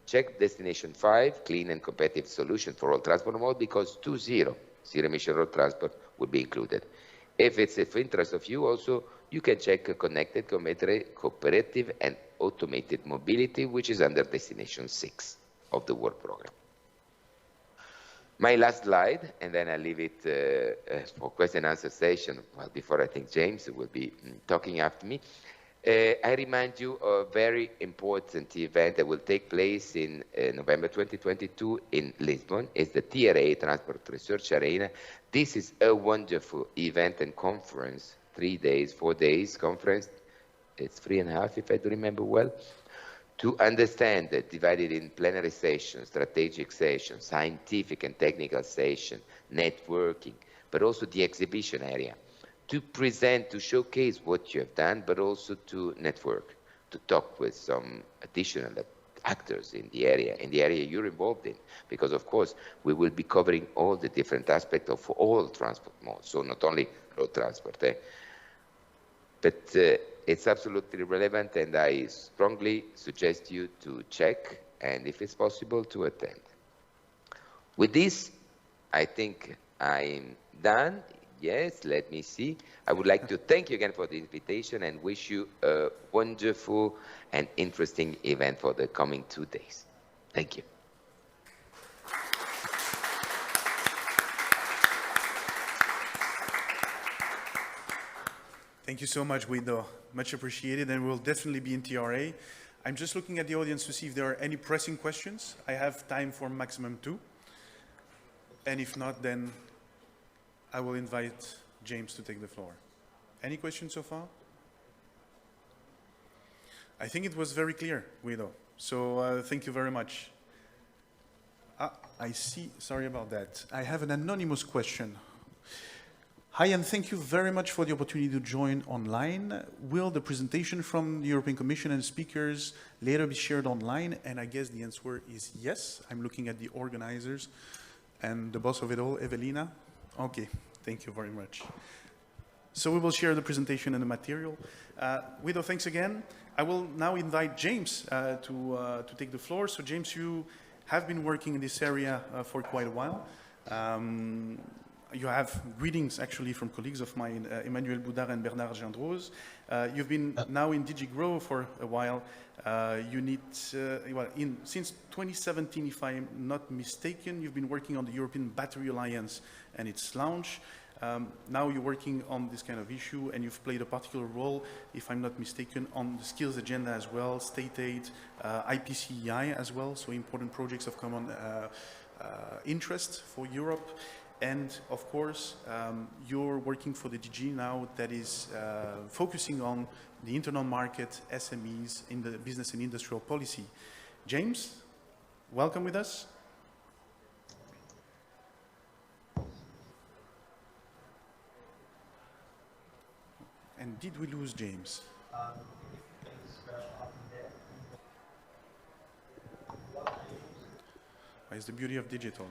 Check destination 5, clean and competitive solution for all transport mode, because 2.0, zero emission road transport, will be included. If it's of interest of you also, you can check connected, cooperative and automated mobility, which is under destination 6 of the work program. My last slide, and then I leave it for question and answer session. Well, before I think James will be talking after me. I remind you of a very important event that will take place in November 2022 in Lisbon. It's the TRA, Transport Research Arena. This is a wonderful event and conference, 3 days, 4 days conference. It's 3.5 if I do remember well. To understand that divided in plenary sessions, strategic sessions, scientific and technical session, networking, but also the exhibition area. To present, to showcase what you have done, but also to network, to talk with some additional actors in the area you're involved in. Because of course, we will be covering all the different aspects of all transport modes, so not only road transport. But it's absolutely relevant, and I strongly suggest you to check, and if it's possible, to attend. With this, I think I'm done. Yes, let me see. I would like to thank you again for the invitation and wish you a wonderful and interesting event for the coming 2 days. Thank you. Thank you so much, Guido. Much appreciated, and we'll definitely be in TRA. I'm just looking at the audience to see if there are any pressing questions. I have time for maximum 2. And if not, then I will invite James to take the floor. Any questions so far? I think it was very clear, Guido. So thank you very much. I see, sorry about that. I have an anonymous question. Hi, and thank you very much for the opportunity to join online. Will the presentation from the European Commission and speakers later be shared online? And I guess the answer is yes. I'm looking at the organizers and the boss of it all, Evelina. Okay, thank you very much. So we will share the presentation and the material. Guido, thanks again. I will now invite James to take the floor. So James, you have been working in this area for quite a while. You have greetings actually from colleagues of mine, Emmanuel Boudard and Bernard Gendrose. You've been now in DigiGrow for a while. You need, since 2017, if I'm not mistaken, you've been working on the European Battery Alliance and its launch. Now you're working on this kind of issue, and you've played a particular role, if I'm not mistaken, on the skills agenda as well, state aid, IPCEI as well, so important projects of common interest for Europe. And of course, you're working for the DG now that is focusing on the internal market, SMEs, in the business and industrial policy. James, welcome with us. And did we lose James? What is the beauty of digital?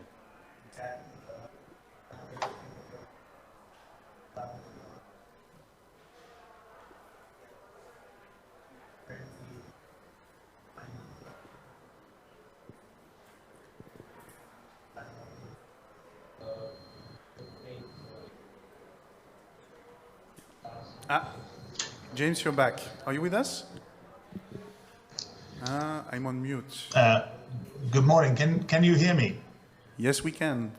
James, you're back. Are you with us? I'm on mute. Good morning. Can you hear me? Yes, we can.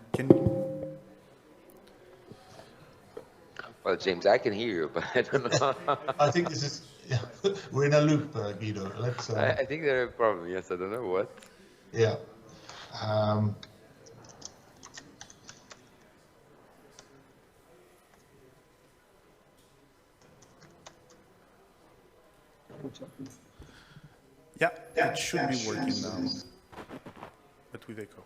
Well, James, I can hear you, but I don't know. I think this is, we're in a loop, Guido. Let's. I think there are a problem. Yes, I don't know what. Yeah. Yeah, it should be working now, but with echo.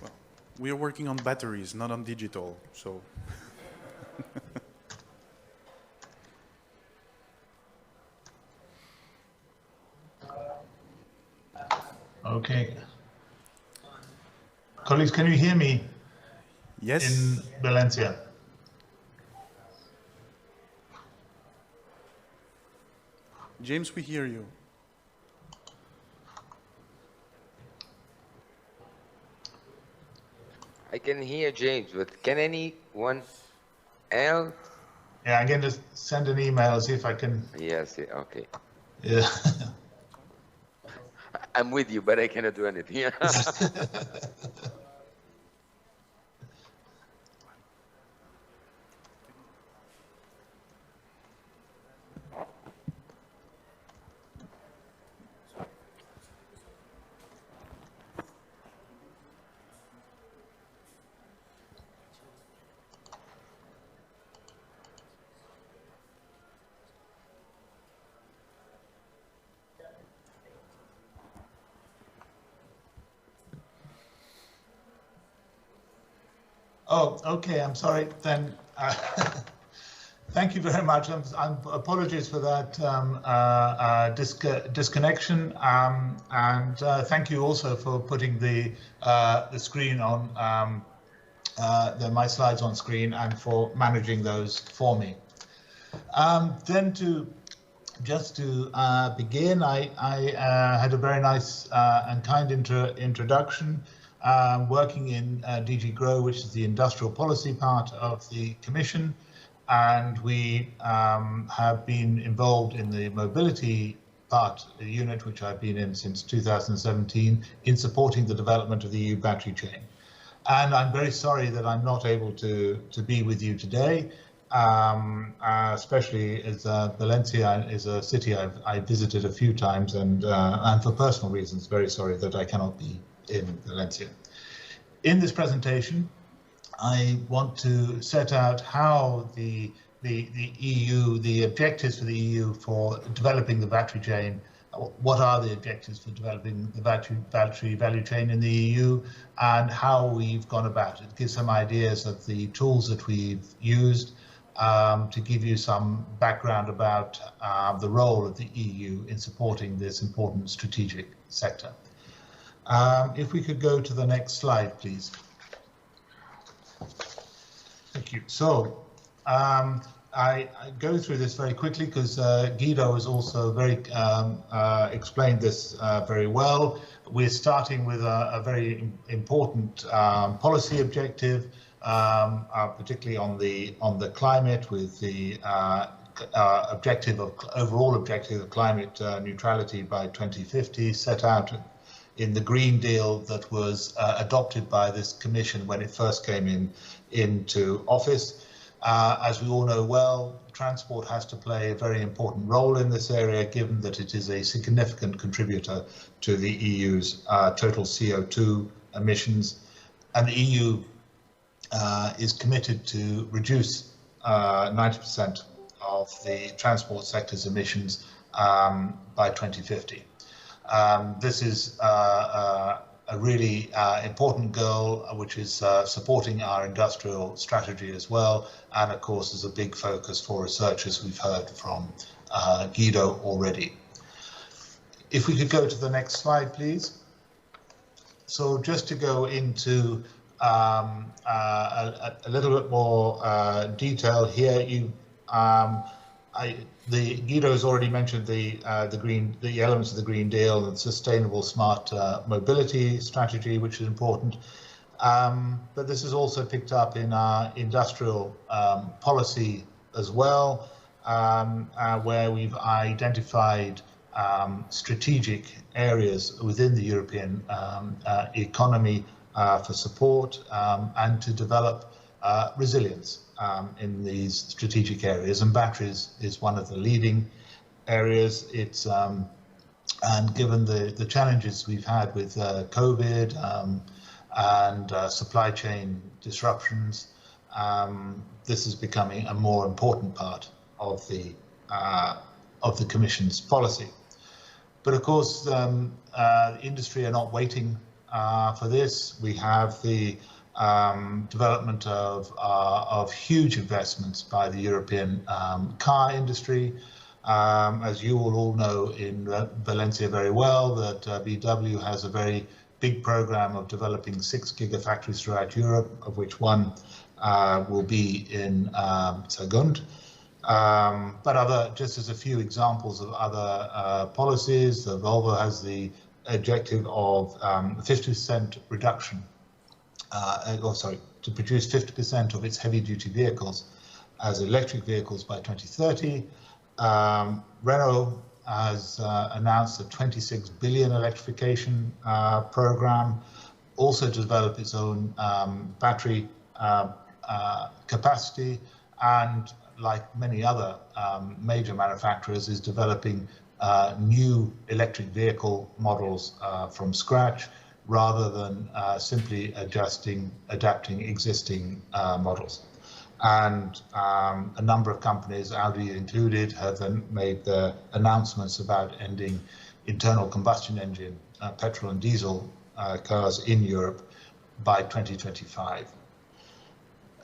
Well, we are working on batteries, not on digital, so. Okay. Colleagues, can you hear me? Yes. In Valencia. James, we hear you. I can hear James, but can anyone else? Yeah, I'm going to send an email, see if I can. Yes, yeah, okay. Yeah. I'm with you, but I cannot do anything. Oh, okay. I'm sorry. Then, thank you very much. Apologies for that disconnection, and thank you also for putting the screen on, my slides on screen, and for managing those for me. Then just to begin, I had a very nice and kind introduction. Working in DG Grow, which is the industrial policy part of the Commission, and we have been involved in the mobility a unit which I've been in since 2017, in supporting the development of the EU battery chain. And I'm very sorry that I'm not able to be with you today, especially as Valencia is a city I visited a few times, and for personal reasons, very sorry that I cannot be in Valencia. In this presentation, I want to set out how the EU, the objectives for the EU for developing the battery chain. What are the objectives for developing the battery value chain in the EU, and how we've gone about it? Give some ideas of the tools that we've used to give you some background about the role of the EU in supporting this important strategic sector. If we could go to the next slide, please. Thank you. So, I go through this very quickly because Guido has also explained this very well. We're starting with a very important policy objective, particularly on the climate, with the overall objective of climate neutrality by 2050, set out in the Green Deal that was adopted by this Commission when it first came into office. As we all know well, transport has to play a very important role in this area, given that it is a significant contributor to the EU's total CO2 emissions. And the EU is committed to reduce 90% of the transport sector's emissions by 2050. This is a really important goal, which is supporting our industrial strategy as well, and of course is a big focus for researchers. We've heard from Guido already. If we could go to the next slide, please. So just to go into a little bit more detail here, Guido has already mentioned the elements of the Green Deal and sustainable smart mobility strategy, which is important. But this is also picked up in our industrial policy as well, where we've identified strategic areas within the European economy for support and to develop resilience in these strategic areas, and batteries is one of the leading areas. It's and given the challenges we've had with COVID and supply chain disruptions, this is becoming a more important part of the Commission's policy. But of course, the industry are not waiting for this. We have the development of huge investments by the European car industry. As you will all know in Valencia very well, that VW has a very big program of developing 6 gigafactories throughout Europe, of which one will be in Sagunt. But just as a few examples of other policies, Volvo has the objective of 50% reduction, to produce 50% of its heavy-duty vehicles as electric vehicles by 2030. Renault has announced a 26 billion electrification program, also to develop its own battery capacity, and like many other major manufacturers, is developing new electric vehicle models from scratch, rather than simply adapting existing models. And a number of companies, Audi included, have then made their announcements about ending internal combustion engine petrol and diesel cars in Europe by 2025.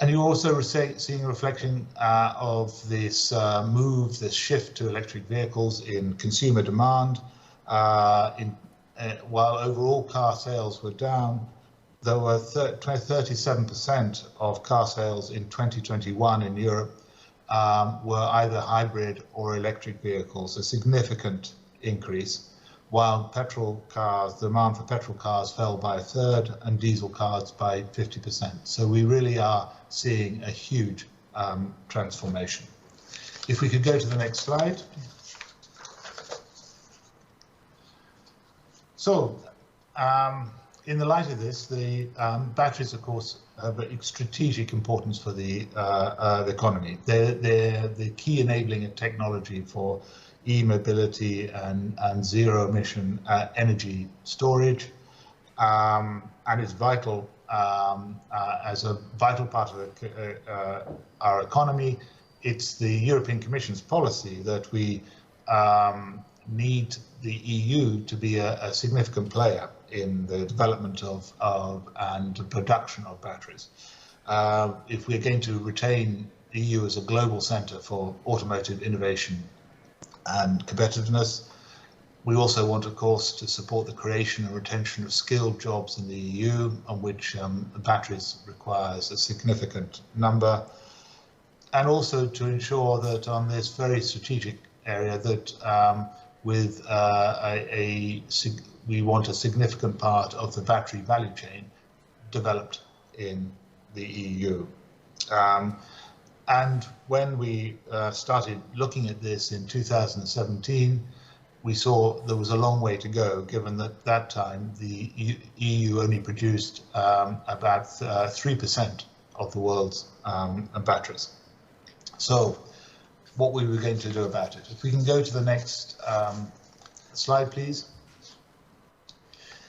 And you're also seeing a reflection of this move, this shift to electric vehicles in consumer demand. While overall car sales were down, there were 37% of car sales in 2021 in Europe were either hybrid or electric vehicles, a significant increase, while demand for petrol cars fell by a third and diesel cars by 50%. So we really are seeing a huge transformation. If we could go to the next slide. So, in the light of this, the batteries, of course, have a strategic importance for the economy. They're the key enabling technology for e-mobility and zero-emission energy storage, and it's vital as a vital part of our economy. It's the European Commission's policy that we need the EU to be a significant player in the development of and production of batteries. If we're going to retain the EU as a global centre for automotive innovation and competitiveness, we also want, of course, to support the creation and retention of skilled jobs in the EU, on which batteries requires a significant number, and also to ensure that on this very strategic area that we want a significant part of the battery value chain developed in the EU. And when we started looking at this in 2017, we saw there was a long way to go, given that that time the EU only produced about 3% of the world's batteries. So what we were going to do about it. If we can go to the next slide, please.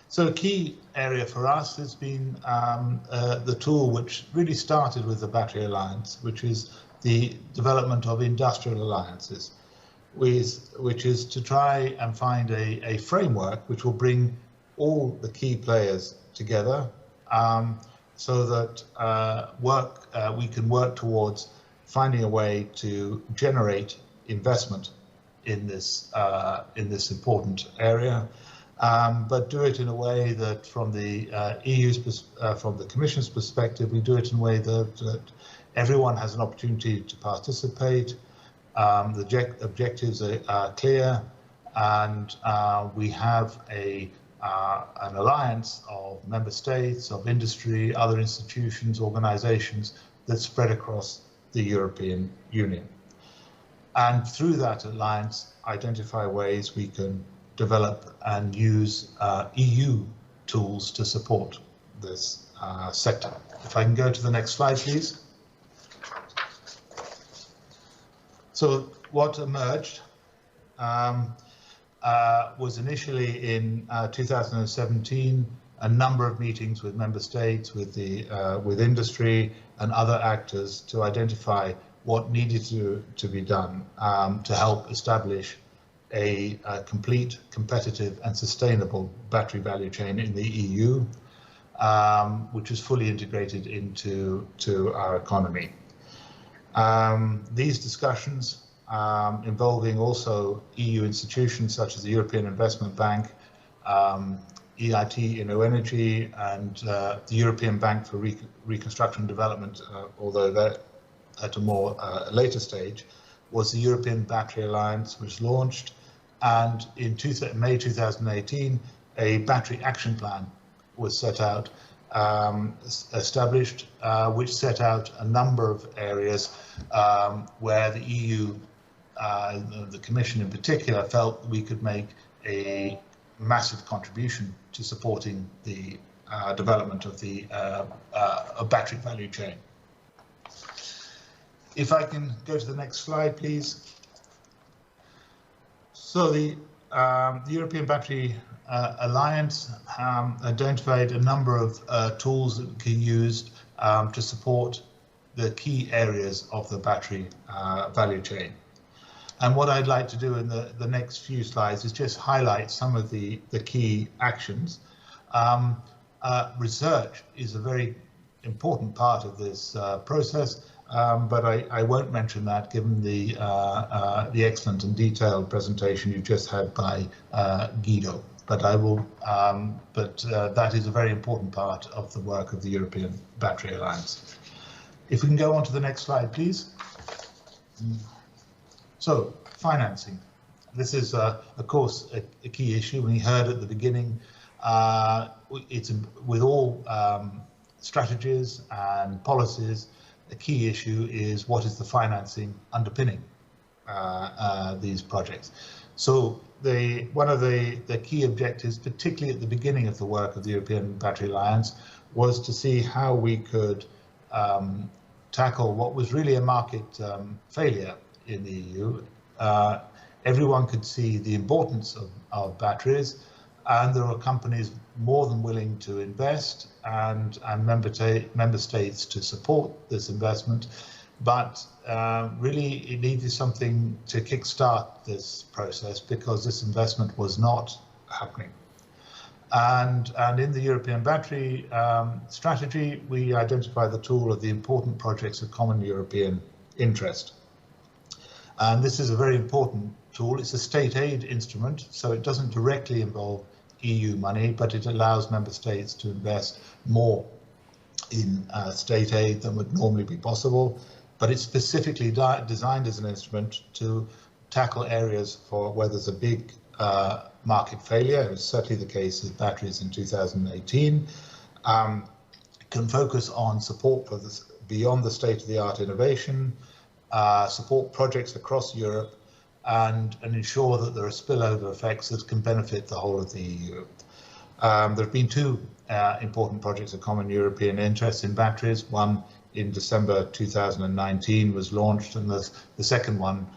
So a key area for us has been the tool which really started with the Battery Alliance, which is the development of industrial alliances, which is to try and find a framework which will bring all the key players together so that we can work towards finding a way to generate investment in this important area, but do it in a way that, from the from the Commission's perspective, we do it in a way that everyone has an opportunity to participate. The objectives are clear, and we have an alliance of member states, of industry, other institutions, organizations that spread across the European Union. And through that alliance, identify ways we can develop and use EU tools to support this sector. If I can go to the next slide, please. So what emerged was initially in 2017 a number of meetings with member states, with industry and other actors to identify what needed to be done to help establish a complete, competitive and sustainable battery value chain in the EU, which is fully integrated into our economy. These discussions, involving also EU institutions such as the European Investment Bank, EIT, Innoenergy, and the European Bank for Reconstruction and Development, although that at a more later stage, was the European Battery Alliance, which launched, and in May 2018, a battery action plan was set out, established, which set out a number of areas where the EU, the Commission in particular, felt we could make a massive contribution to supporting the development of the battery value chain. If I can go to the next slide, please. So the European Battery Alliance identified a number of tools that can be used to support the key areas of the battery value chain. And what I'd like to do in the next few slides is just highlight some of the key actions. Research is a very important part of this process, but I won't mention that, given the excellent and detailed presentation you just had by Guido. But I will. That is a very important part of the work of the European Battery Alliance. If we can go on to the next slide, please. So, financing. This is, of course, a key issue. We heard at the beginning, it's with all strategies and policies, a key issue is what is the financing underpinning these projects. So one of the key objectives, particularly at the beginning of the work of the European Battery Alliance, was to see how we could tackle what was really a market failure in the EU. Everyone could see the importance of batteries, and there are companies more than willing to invest and member states to support this investment. But really, it needed something to kickstart this process because this investment was not happening. And in the European Battery Strategy, we identified the tool of the important projects of common European interest. And this is a very important tool. It's a state aid instrument, so it doesn't directly involve EU money, but it allows member states to invest more in state aid than would normally be possible. But it's specifically designed as an instrument to tackle areas where there's a big market failure. It was certainly the case with batteries in 2018. Can focus on support for this beyond the state-of-the-art innovation, support projects across Europe, and ensure that there are spillover effects that can benefit the whole of the EU. There have been two important projects of common European interest in batteries. One in December 2019 was launched, and the second one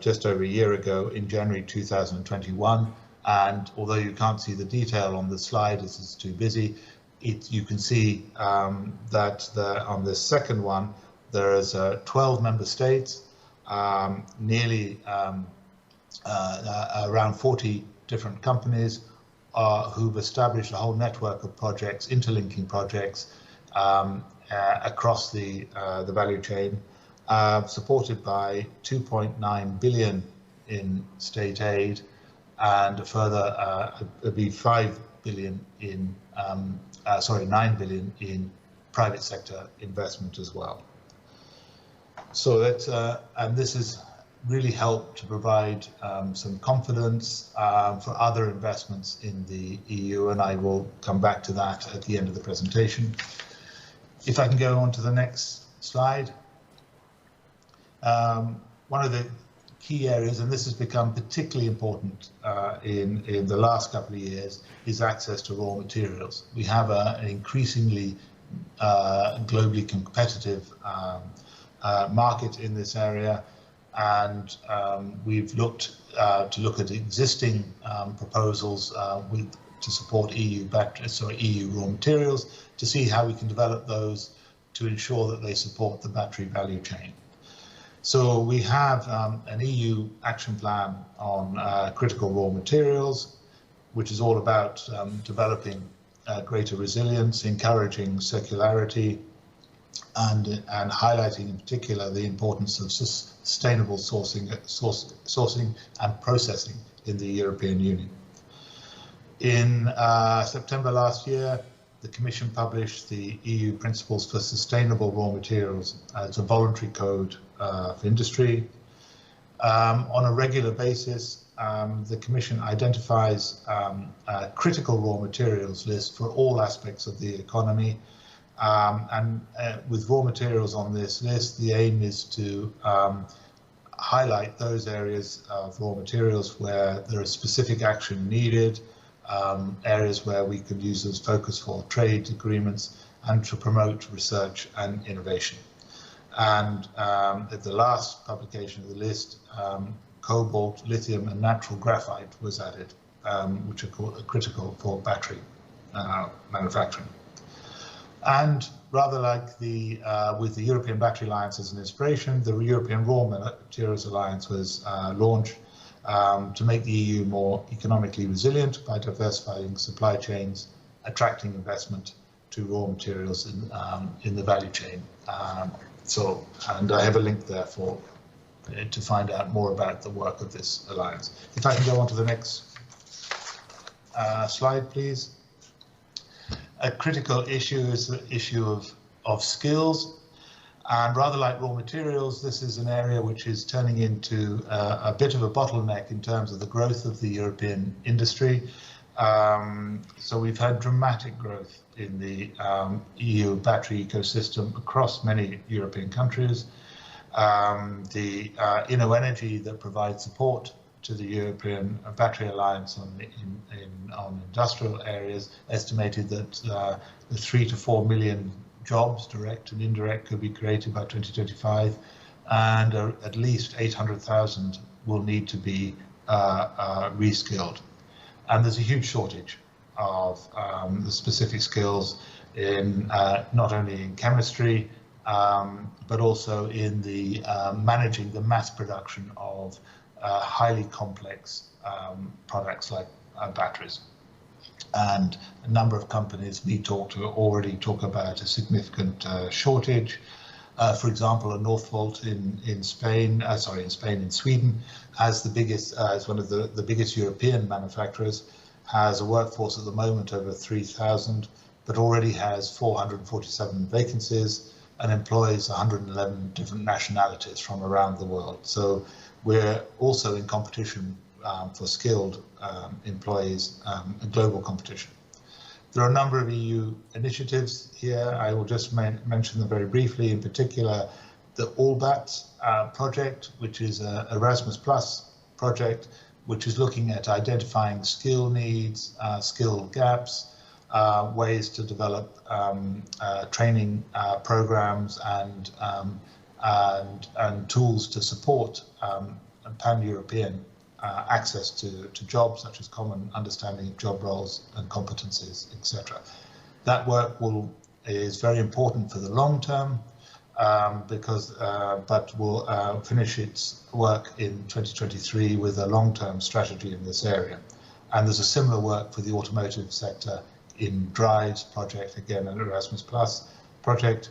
just over a year ago in January 2021. And although you can't see the detail on the slide, as it's too busy, you can see that on this second one, there is 12 member states, nearly around 40 different companies who've established a whole network of projects, interlinking projects across the value chain, supported by 2.9 billion in state aid and a further it'd be 5 billion in 9 billion in private sector investment as well. So that and this has really helped to provide some confidence for other investments in the EU, and I will come back to that at the end of the presentation. If I can go on to the next slide. One of the key areas, and this has become particularly important in the last couple of years, is access to raw materials. We have an increasingly globally competitive market in this area, and we've looked at existing proposals to support EU raw materials, to see how we can develop those to ensure that they support the battery value chain. So we have an EU action plan on critical raw materials, which is all about developing greater resilience, encouraging circularity, and highlighting in particular the importance of sustainable sourcing and processing in the European Union. In September last year, the Commission published the EU Principles for Sustainable Raw Materials as a voluntary code for industry. On a regular basis, the Commission identifies a critical raw materials list for all aspects of the economy. With raw materials on this list, the aim is to highlight those areas of raw materials where there is specific action needed, areas where we could use as focus for trade agreements, and to promote research and innovation. And at the last publication of the list, cobalt, lithium, and natural graphite was added, which are critical for battery manufacturing. And rather like with the European Battery Alliance as an inspiration, the European Raw Materials Alliance was launched to make the EU more economically resilient by diversifying supply chains, attracting investment to raw materials in the value chain. And I have a link there to find out more about the work of this alliance. If I can go on to the next slide, please. A critical issue is the issue of skills. And rather like raw materials, this is an area which is turning into a bit of a bottleneck in terms of the growth of the European industry. So we've had dramatic growth in the EU battery ecosystem across many European countries. The InnoEnergy that provides support to the European Battery Alliance on industrial areas estimated that the 3 to 4 million jobs, direct and indirect, could be created by 2025, and at least 800,000 will need to be reskilled. And there's a huge shortage of the specific skills in not only in chemistry, but also in the managing the mass production of highly complex products like batteries. And a number of companies we talk to already talk about a significant shortage. For example, Northvolt in Sweden has the biggest, is one of the biggest European manufacturers, has a workforce at the moment over 3,000, but already has 447 vacancies and employs 111 different nationalities from around the world. So we're also in competition for skilled employees, a global competition. There are a number of EU initiatives here. I will just mention them very briefly. In particular, the i-HeCoBatt project, which is an Erasmus Plus project, which is looking at identifying skill needs, skill gaps, ways to develop training programs and tools to support pan-European access to jobs, such as common understanding of job roles and competencies, etc. That work is very important for the long term, but will finish its work in 2023 with a long-term strategy in this area. And there's a similar work for the automotive sector in Drive's project, again an Erasmus Plus project,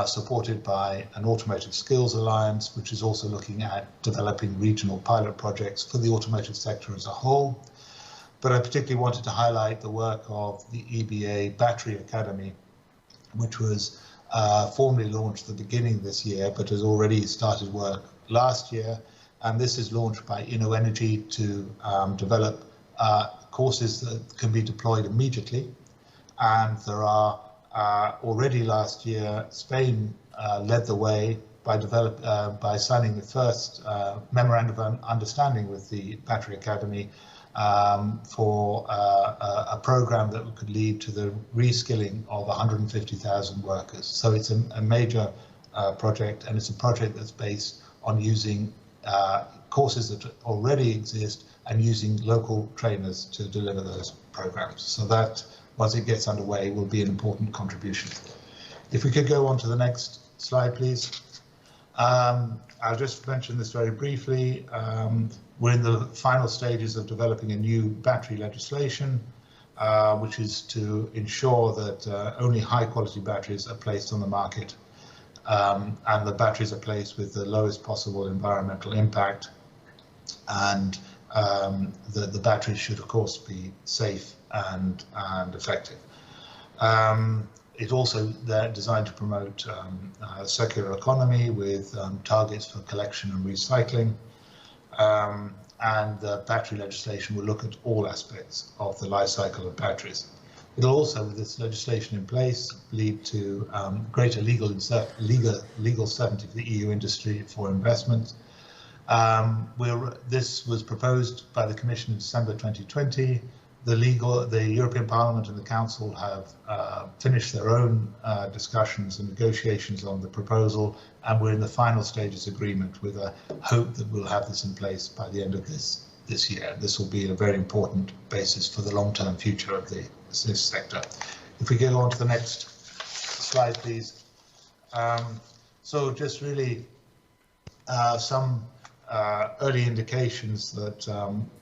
supported by an Automotive Skills Alliance, which is also looking at developing regional pilot projects for the automotive sector as a whole. But I particularly wanted to highlight the work of the Eba Battery Academy, which was formally launched at the beginning of this year, but has already started work last year. And this is launched by InnoEnergy to develop courses that can be deployed immediately. And there are already last year, Spain led the way by signing the first memorandum of understanding with the Battery Academy for a program that could lead to the reskilling of 150,000 workers. So it's a major project, and it's a project that's based on using courses that already exist and using local trainers to deliver those programs. So that, once it gets underway, will be an important contribution. If we could go on to the next slide, please. I'll just mention this very briefly. We're in the final stages of developing a new battery legislation, which is to ensure that only high-quality batteries are placed on the market, and the batteries are placed with the lowest possible environmental impact, and the batteries should, of course, be safe and effective. It's also designed to promote circular economy with targets for collection and recycling. And the battery legislation will look at all aspects of the life cycle of batteries. It'll also, with this legislation in place, lead to greater legal certainty for the EU industry for investment. This was proposed by the Commission in December 2020. The European Parliament and the Council have finished their own discussions and negotiations on the proposal, and we're in the final stages agreement with a hope that we'll have this in place by the end of this year. This will be a very important basis for the long-term future of this sector. If we go on to the next slide, please. So just really some early indications that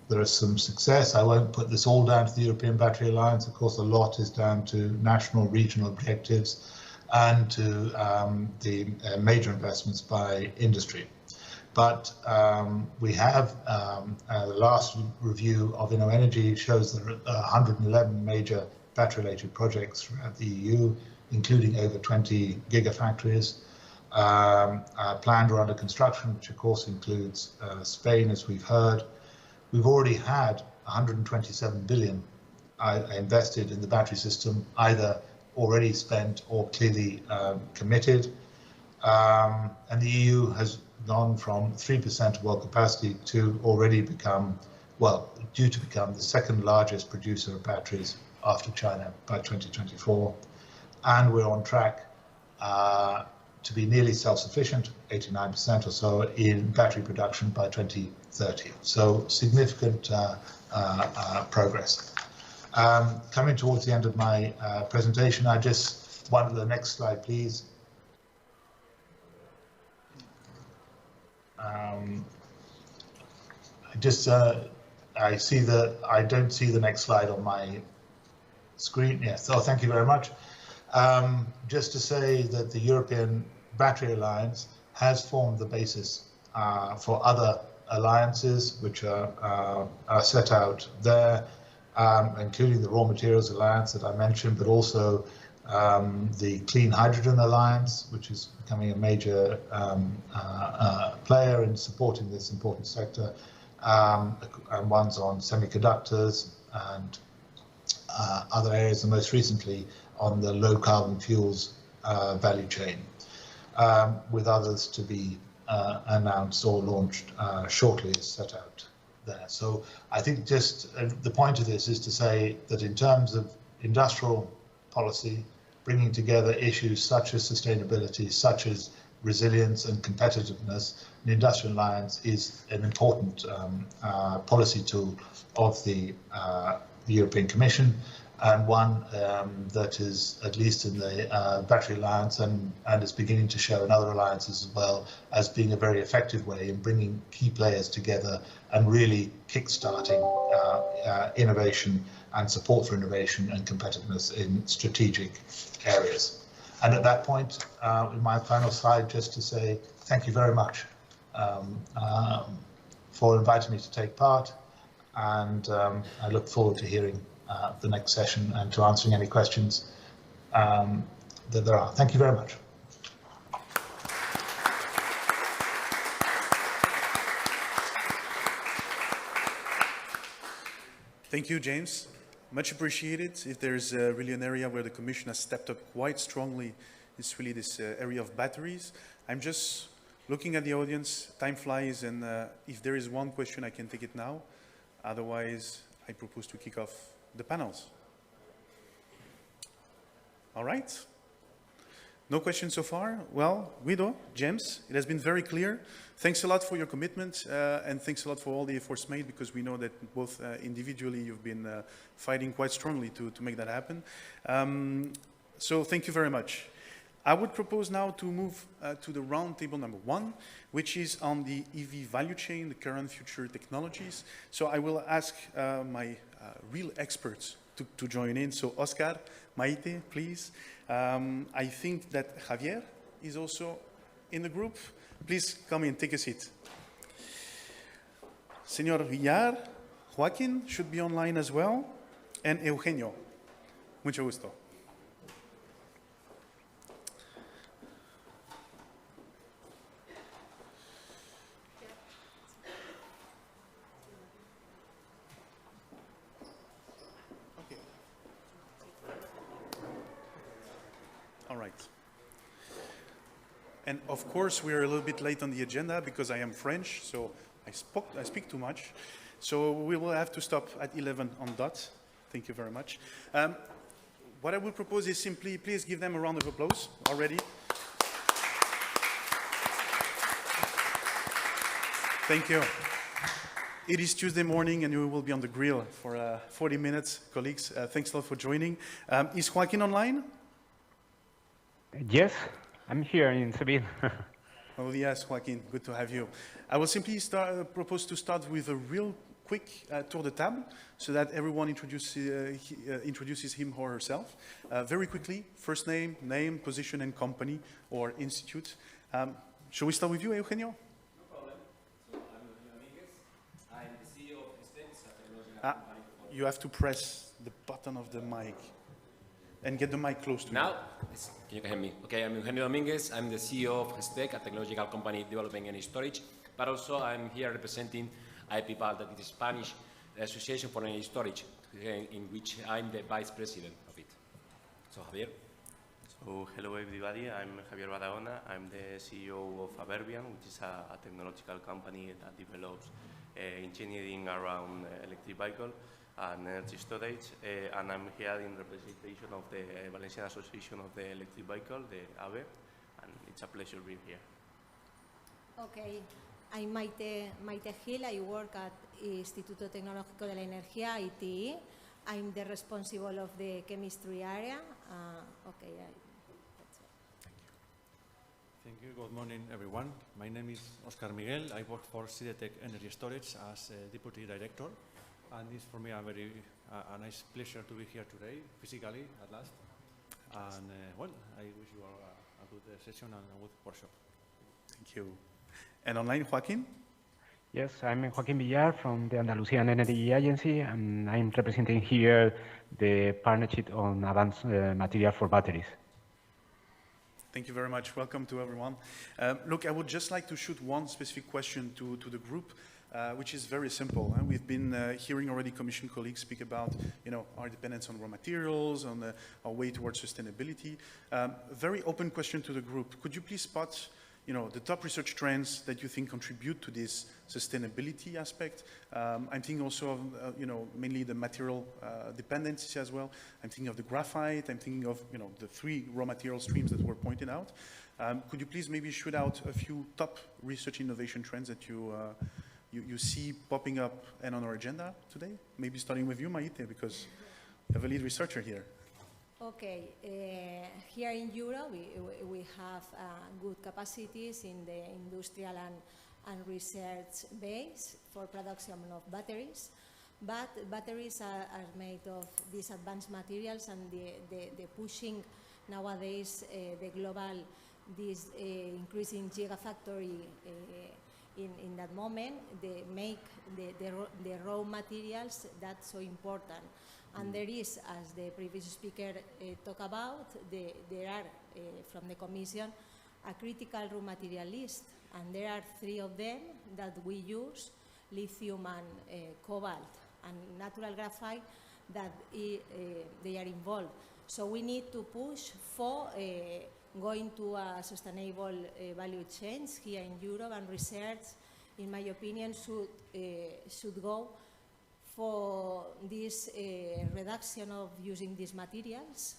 there is some success. I won't put this all down to the European Battery Alliance. Of course, a lot is down to national, regional objectives and to the major investments by industry. But we have the last review of InnoEnergy shows there are 111 major battery-related projects throughout the EU, including over 20 gigafactories. Planned or under construction, which of course includes Spain, as we've heard. We've already had 127 billion invested in the battery system, either already spent or clearly committed. And the EU has gone from 3% of world capacity to already become, well, due to become the second largest producer of batteries after China by 2024. And we're on track to be nearly self-sufficient, 89% or so, in battery production by 2030. So significant progress. Coming towards the end of my presentation, I just wanted the next slide, please. I see that I don't see the next slide on my screen. Yes, so thank you very much. Just to say that the European Battery Alliance has formed the basis for other alliances which are set out there, including the Raw Materials Alliance that I mentioned, but also the Clean Hydrogen Alliance, which is becoming a major player in supporting this important sector, and ones on semiconductors and other areas, and most recently on the low carbon fuels value chain, with others to be announced or launched shortly as set out there. So I think just the point of this is to say that in terms of industrial policy, bringing together issues such as sustainability, such as resilience and competitiveness, the Industrial Alliance is an important policy tool of the European Commission, and one that is, at least in the Battery Alliance, and is beginning to show in other alliances as well, as being a very effective way in bringing key players together and really kick-starting innovation and support for innovation and competitiveness in strategic areas. And at that point, in my final slide, just to say thank you very much for inviting me to take part, and I look forward to hearing the next session and to answering any questions that there are. Thank you very much. Thank you, James. Much appreciated. If there's really an area where the Commission has stepped up quite strongly, it's really this area of batteries. I'm just looking at the audience. Time flies, and if there is one question, I can take it now. Otherwise, I propose to kick off the panels. All right. No questions so far? Well, Guido, James, it has been very clear. Thanks a lot for your commitment, and thanks a lot for all the efforts made, because we know that both individually you've been fighting quite strongly to make that happen. So thank you very much. I would propose now to move to the roundtable number 1, which is on the EV value chain, the current future technologies. So I will ask my real experts to join in. So Oscar, Maite, please. I think that Javier is also in the group. Please come in, take a seat. Señor Villar, Joaquín should be online as well, and Eugenio. Mucho gusto. All right. And of course, we are a little bit late on the agenda because I am French, so I speak too much. So we will have to stop at 11 on dot. Thank you very much. What I will propose is simply, please give them a round of applause already. Thank you. It is Tuesday morning and we will be on the grill for 40 minutes. Colleagues, thanks a lot for joining. Is Joaquín online? Yes, I'm here in Seville. Oh yes, Joaquín, good to have you. I will simply propose to start with a real quick tour de table so that everyone introduces him or herself. Very quickly, first name, position and company or institute. Shall we start with you, Eugenio? No problem. So I'm Dominguez. I'm the CEO of STEX, a technological company. You have to press the button of the mic and get the mic close to now, you. Can you hear me? Okay, I'm Eugenio Dominguez. I'm the CEO of STEC, a technological company developing energy storage, but also I'm here representing i-HeCoBatt, that is Spanish Association for Energy Storage, in which I'm the vice president of it. So Javier. So, hello everybody, I'm Javier Barahona. I'm the CEO of Averbian, which is a technological company that develops engineering around electric vehicle and energy storage. And I'm here in representation of the Valencian Association of the Electric Vehicle, the AVE, and it's a pleasure being here. Okay, I'm Maite Gil. I work at Instituto Tecnológico de la Energía, ITE. I'm the responsible of the chemistry area. That's it. Thank you. Good morning, everyone. My name is Oscar Miguel. I work for Sidetec Energy Storage as Deputy Director. And it's for me a nice pleasure to be here today, physically, at last. And, well, I wish you all a good session and a good workshop. Thank you. And online, Joaquin? Yes, I'm Joaquin Villar from the Andalusian Energy Agency, and I'm representing here the partnership on advanced material for batteries. Thank you very much. Welcome to everyone. Look, I would just like to shoot one specific question to the group, which is very simple. We've been hearing already Commission colleagues speak about, our dependence on raw materials, on our way towards sustainability. Very open question to the group. Could you please spot, the top research trends that you think contribute to this sustainability aspect? I'm thinking also of, mainly the material dependencies as well. I'm thinking of the graphite. I'm thinking of, the 3 raw material streams that were pointed out. Could you please maybe shoot out a few top research innovation trends that you see popping up and on our agenda today? Maybe starting with you, Maite, because you have a lead researcher here. Okay, here in Europe, we have good capacities in the industrial and research base for production of batteries. But batteries are made of these advanced materials, and the pushing nowadays, the global, this increasing gigafactory in that moment, they make the raw materials that's so important. And there is, as the previous speaker talked about, there are, from the Commission, a critical raw material list. And there are 3 of them that we use, lithium and cobalt and natural graphite, that they are involved. So we need to push for going to a sustainable value chain here in Europe, and research, in my opinion, should go for this reduction of using these materials.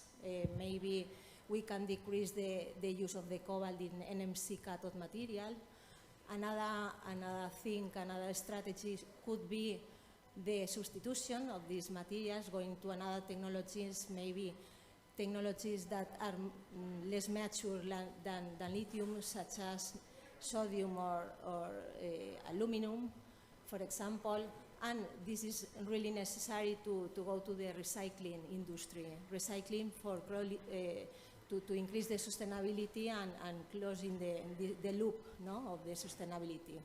Maybe we can decrease the use of the cobalt in NMC cathode material. Another thing, another strategy could be the substitution of these materials, going to another technologies, maybe technologies that are less mature than lithium, such as sodium or aluminum, for example. And this is really necessary to go to the recycling industry. Recycling to increase the sustainability and closing the loop, of the sustainability.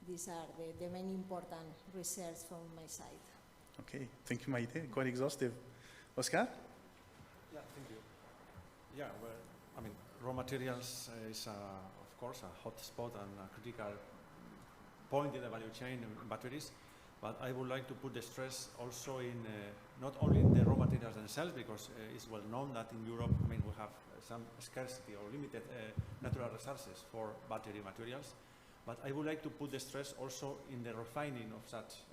These are the main important research from my side. Okay, thank you, Maite. Quite exhaustive. Oscar? Yeah, thank you. Yeah, well, raw materials is, of course, a hot spot and a critical point in the value chain in batteries. But I would like to put the stress also in not only in the raw materials themselves, because it's well known that in Europe, we have some scarcity or limited natural resources for battery materials. But I would like to put the stress also in the refining of such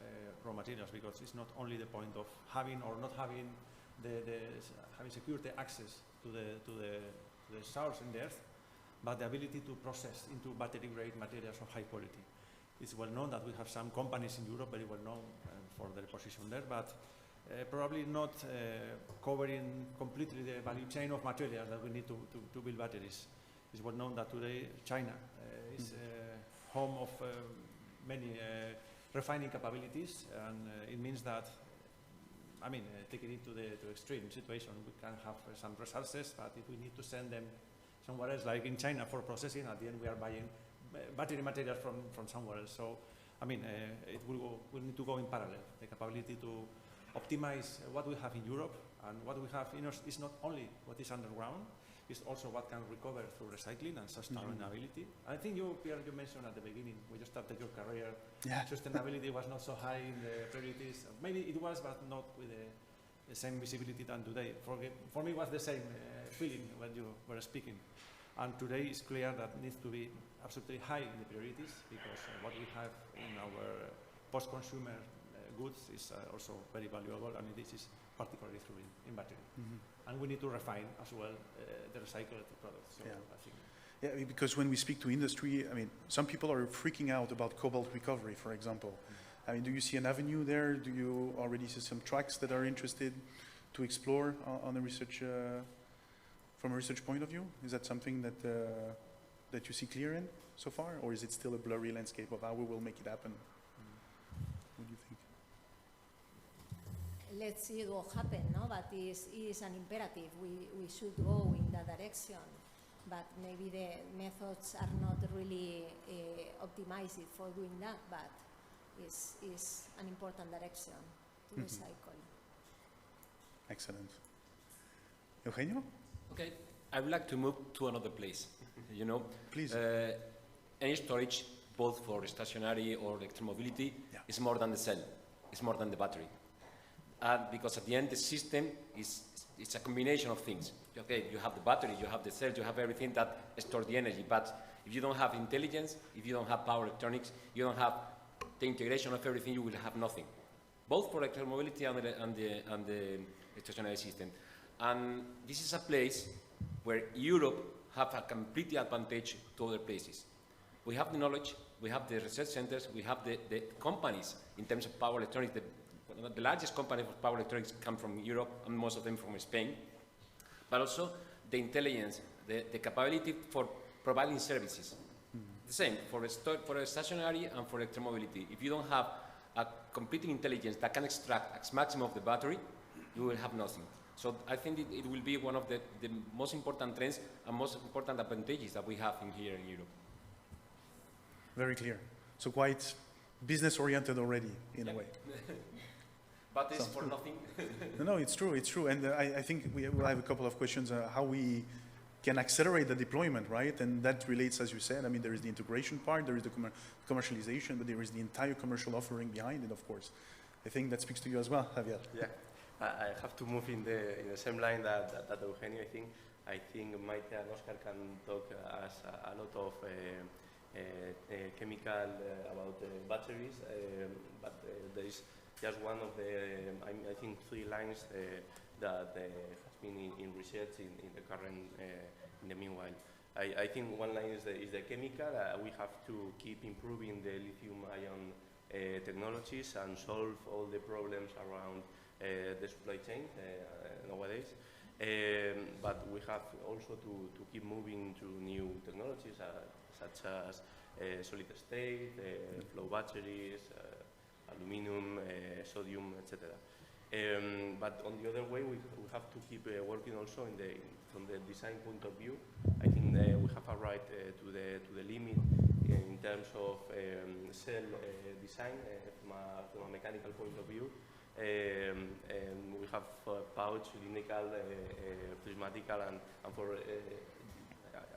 raw materials, because it's not only the point of having or not having having security access to the source in the earth, but the ability to process into battery-grade materials of high quality. It's well known that we have some companies in Europe very well known for their position there, but probably not covering completely the value chain of materials that we need to build batteries. It's well known that today China is home of many refining capabilities, and it means that, taking it to the extreme situation, we can have some resources, but if we need to send them somewhere else, like in China for processing, at the end we are buying battery material from somewhere else. So, it will need to go in parallel. The capability to optimize what we have in Europe, and what we have is not only what is underground, it's also what can recover through recycling and sustainability. I think you, Pierre, you mentioned at the beginning, when you started your career, sustainability was not so high in the priorities. Maybe it was, but not with the the same visibility than today. For me, it was the same feeling when you were speaking. And today it's clear that needs to be absolutely high in the priorities, because what we have in our post-consumer goods is also very valuable, and this is particularly true in battery. And we need to refine as well the recycled products. So I think. Yeah, because when we speak to industry, I mean, some people are freaking out about cobalt recovery, for example. I mean, do you see an avenue there? Do you already see some tracks that are interested to explore on the research, from a research point of view? Is that something that that you see clear in so far, or is it still a blurry landscape of how we will make it happen? What do you think? Let's see what happens, no? But it is an imperative. We should go in that direction. But maybe the methods are not really optimized for doing that, but is an important direction to recycle. Excellent. Eugenio? Okay, I would like to move to another place. You know, please. Any storage, both for stationary or electromobility, is more than the cell. It's more than the battery. Because at the end, the system it's a combination of things. Okay, you have the battery, you have the cell, you have everything that stores the energy. But if you don't have intelligence, if you don't have power electronics, you don't have the integration of everything, you will have nothing. Both for electromobility and the stationary system. And this is a place where Europe have a complete advantage to other places. We have the knowledge, we have the research centers, we have the companies in terms of power electronics. The largest companies of power electronics come from Europe, and most of them from Spain. But also the intelligence, the capability for providing services. The same for a stationary and for electromobility. If you don't have a complete intelligence that can extract a maximum of the battery, you will have nothing. So I think it will be one of the most important trends and most important advantages that we have here in Europe. Very clear. So quite business-oriented already, in a way. But it's for nothing. No, it's true, it's true. And I think we will have a couple of questions how we can accelerate the deployment, right? And that relates, as you said, I mean, there is the integration part, there is the commercialization, but there is the entire commercial offering behind it, of course. I think that speaks to you as well, Javier. Yeah, I have to move in the same line that Eugenio. I think Maite and Oscar can talk as a lot of chemical about batteries, but there is just one of the, I think, 3 lines that has been in research in the current, in the meanwhile. I think one line is the chemical. We have to keep improving the lithium-ion technologies and solve all the problems around the supply chain nowadays. But we have also to keep moving to new technologies such as solid state, flow batteries, aluminum, sodium, etc. But on the other way, we have to keep working also from the design point of view. I think we have arrived to the limit in terms of cell design from a mechanical point of view. And we have pouch, cylindrical, prismatical, and for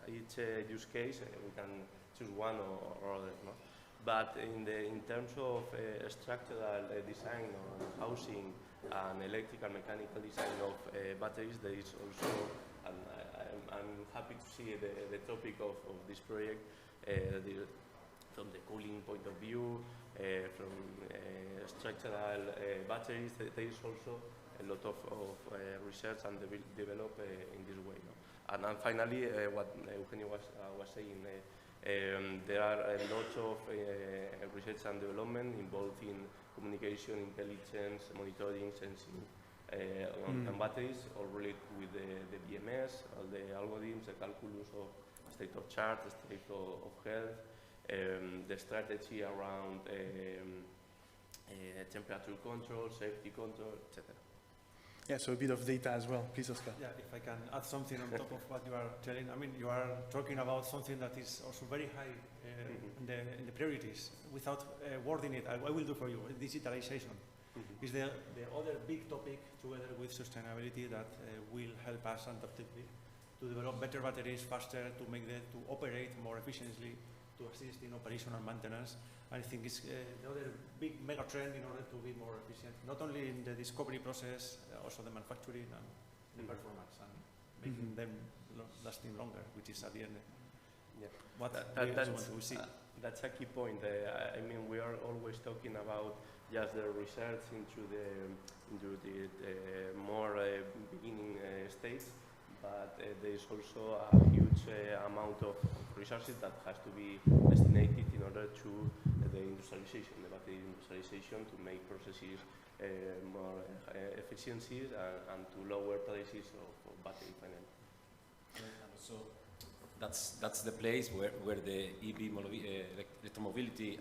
each use case we can choose one or other. No? But in terms of structural design on housing and electrical mechanical design of batteries, there is also, and I'm happy to see the topic of this project from the cooling point of view, from structural batteries. There is also a lot of research and develop in this way. No? And finally, what Eugenio was saying, there are a lot of research and development involved in communication, intelligence, monitoring, sensing on batteries, all related with the BMS, all the algorithms, the calculus of state of charge, the state of health, the strategy around temperature control, safety control, etc. Yeah, so a bit of data as well. Please, Oscar. Yeah, if I can add something on top of what you are telling. I mean, you are talking about something that is also very high in the priorities. Without wording it, I will do for you. Digitalization is the other big topic, together with sustainability, that will help us undoubtedly to develop better batteries faster, to make them to operate more efficiently, to assist in operational maintenance. I think it's the other big mega trend in order to be more efficient, not only in the discovery process, also the manufacturing and the performance, and making them lasting longer, which is at the end what we see. That's a key point. I mean, we are always talking about just the research into the more beginning stage, but there is also a huge amount of resources that has to be destinated in order to the industrialization, the battery industrialization, to make processes more efficiencies and to lower prices of battery finally. And also, that's the place where the EV electromobility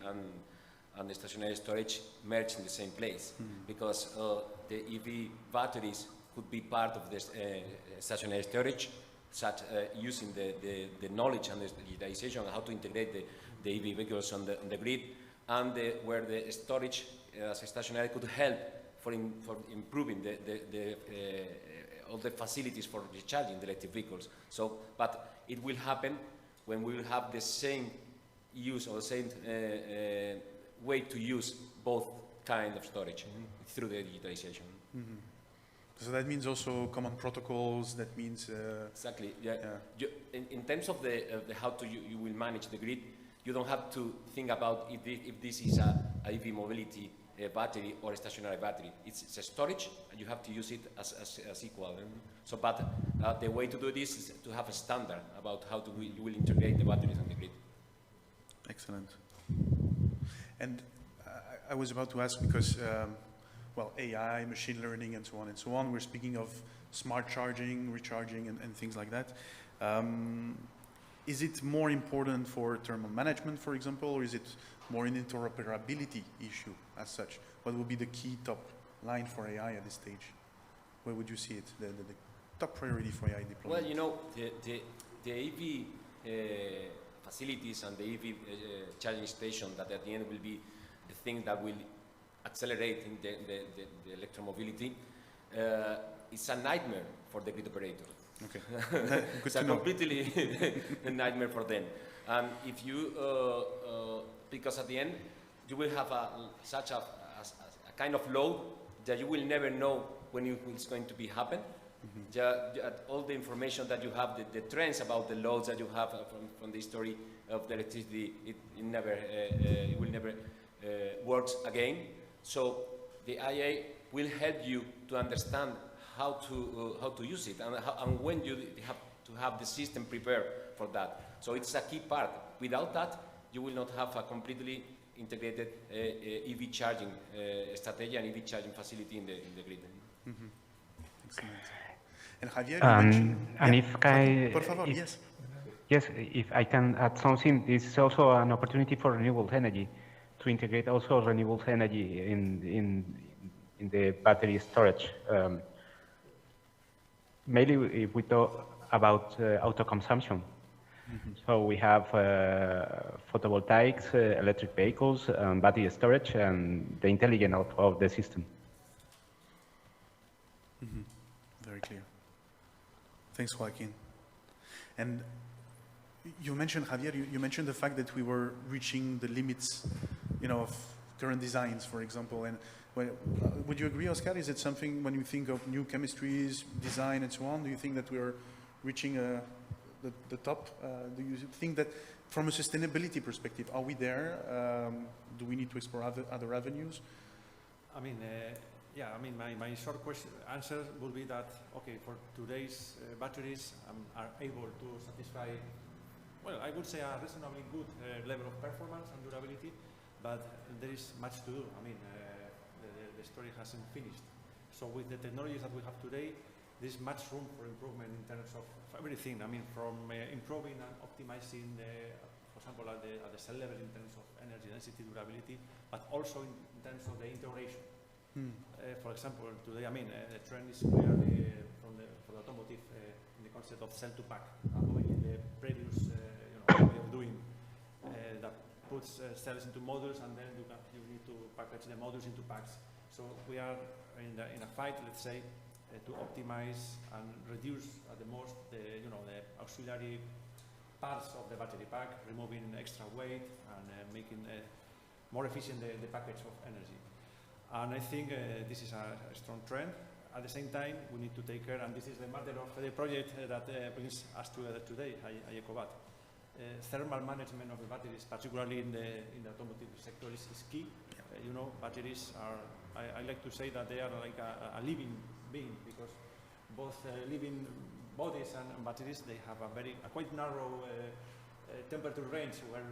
and the stationary storage merge in the same place, because the EV batteries could be part of the stationary storage, such using the knowledge and the digitalization on how to integrate the EV vehicles on the grid, and where the storage as a stationary could help for improving all the facilities for recharging the electric vehicles. So, but it will happen when we will have the same use or the same way to use both kind of storage through the digitalization. So that means also common protocols. That means exactly. Yeah. In terms of the how you will manage the grid, you don't have to think about if this is a EV mobility battery or a stationary battery. It's a storage, and you have to use it as equal. So, but the way to do this is to have a standard about how you will integrate the batteries on the grid. Excellent. And I was about to ask because, well, AI, machine learning, and so on, we're speaking of smart charging, recharging, and things like that. Is it more important for thermal management, for example, or is it more an interoperability issue as such? What would be the key top line for AI at this stage? Where would you see it, the top priority for AI deployment? Well, you know, the EV facilities and the EV charging station that at the end will be the thing that will accelerate in the electromobility, it's a nightmare for the grid operator. Okay. It's a completely a nightmare for them. And if you, because at the end, you will have such a kind of load that you will never know when it's going to be happen. All the information that you have, the trends about the loads that you have from the history of the electricity, it will never works again. So the IA will help you to understand how to use it and when you have to have the system prepared for that. So it's a key part. Without that, you will not have a completely integrated EV charging strategy and EV charging facility in the grid. Excellent. And Javier, you mentioned... And yeah. if I can add something, this is also an opportunity for renewable energy, to integrate also renewable energy in the battery storage. Mainly if we talk about auto-consumption. So we have photovoltaics, electric vehicles, battery storage, and the intelligence of the system. Very clear. Thanks, Joaquin. And you mentioned, Javier, you mentioned the fact that we were reaching the limits, of current designs, for example. And would you agree, Oscar? Is it something, when you think of new chemistries, design, and so on, do you think that we're reaching the top? Do you think that from a sustainability perspective, are we there? Do we need to explore other avenues? I mean, yeah, I mean, my short answer will be that, okay, for today's batteries are able to satisfy, well, I would say a reasonably good level of performance and durability, but there is much to do. I mean, the story hasn't finished. So with the technologies that we have today, there's much room for improvement in terms of everything. I mean, from improving and optimizing, for example, at the cell level in terms of energy density, durability, but also in terms of the integration. For example, today, I mean, the trend is clearly for the automotive in the concept of cell to pack, avoiding the previous way of doing that puts cells into modules, and then you need to package the modules into packs. So we are in a fight, let's say, to optimize and reduce at the most the auxiliary parts of the battery pack, removing extra weight and making more efficient the package of energy. And I think this is a strong trend. At the same time, we need to take care, and this is the matter of the project that brings us together today, i-HeCoBatt. Thermal management of the batteries, particularly in the automotive sector, is key. You know, batteries are, I like to say that they are like a living being, because both living bodies and batteries, they have a quite narrow temperature range where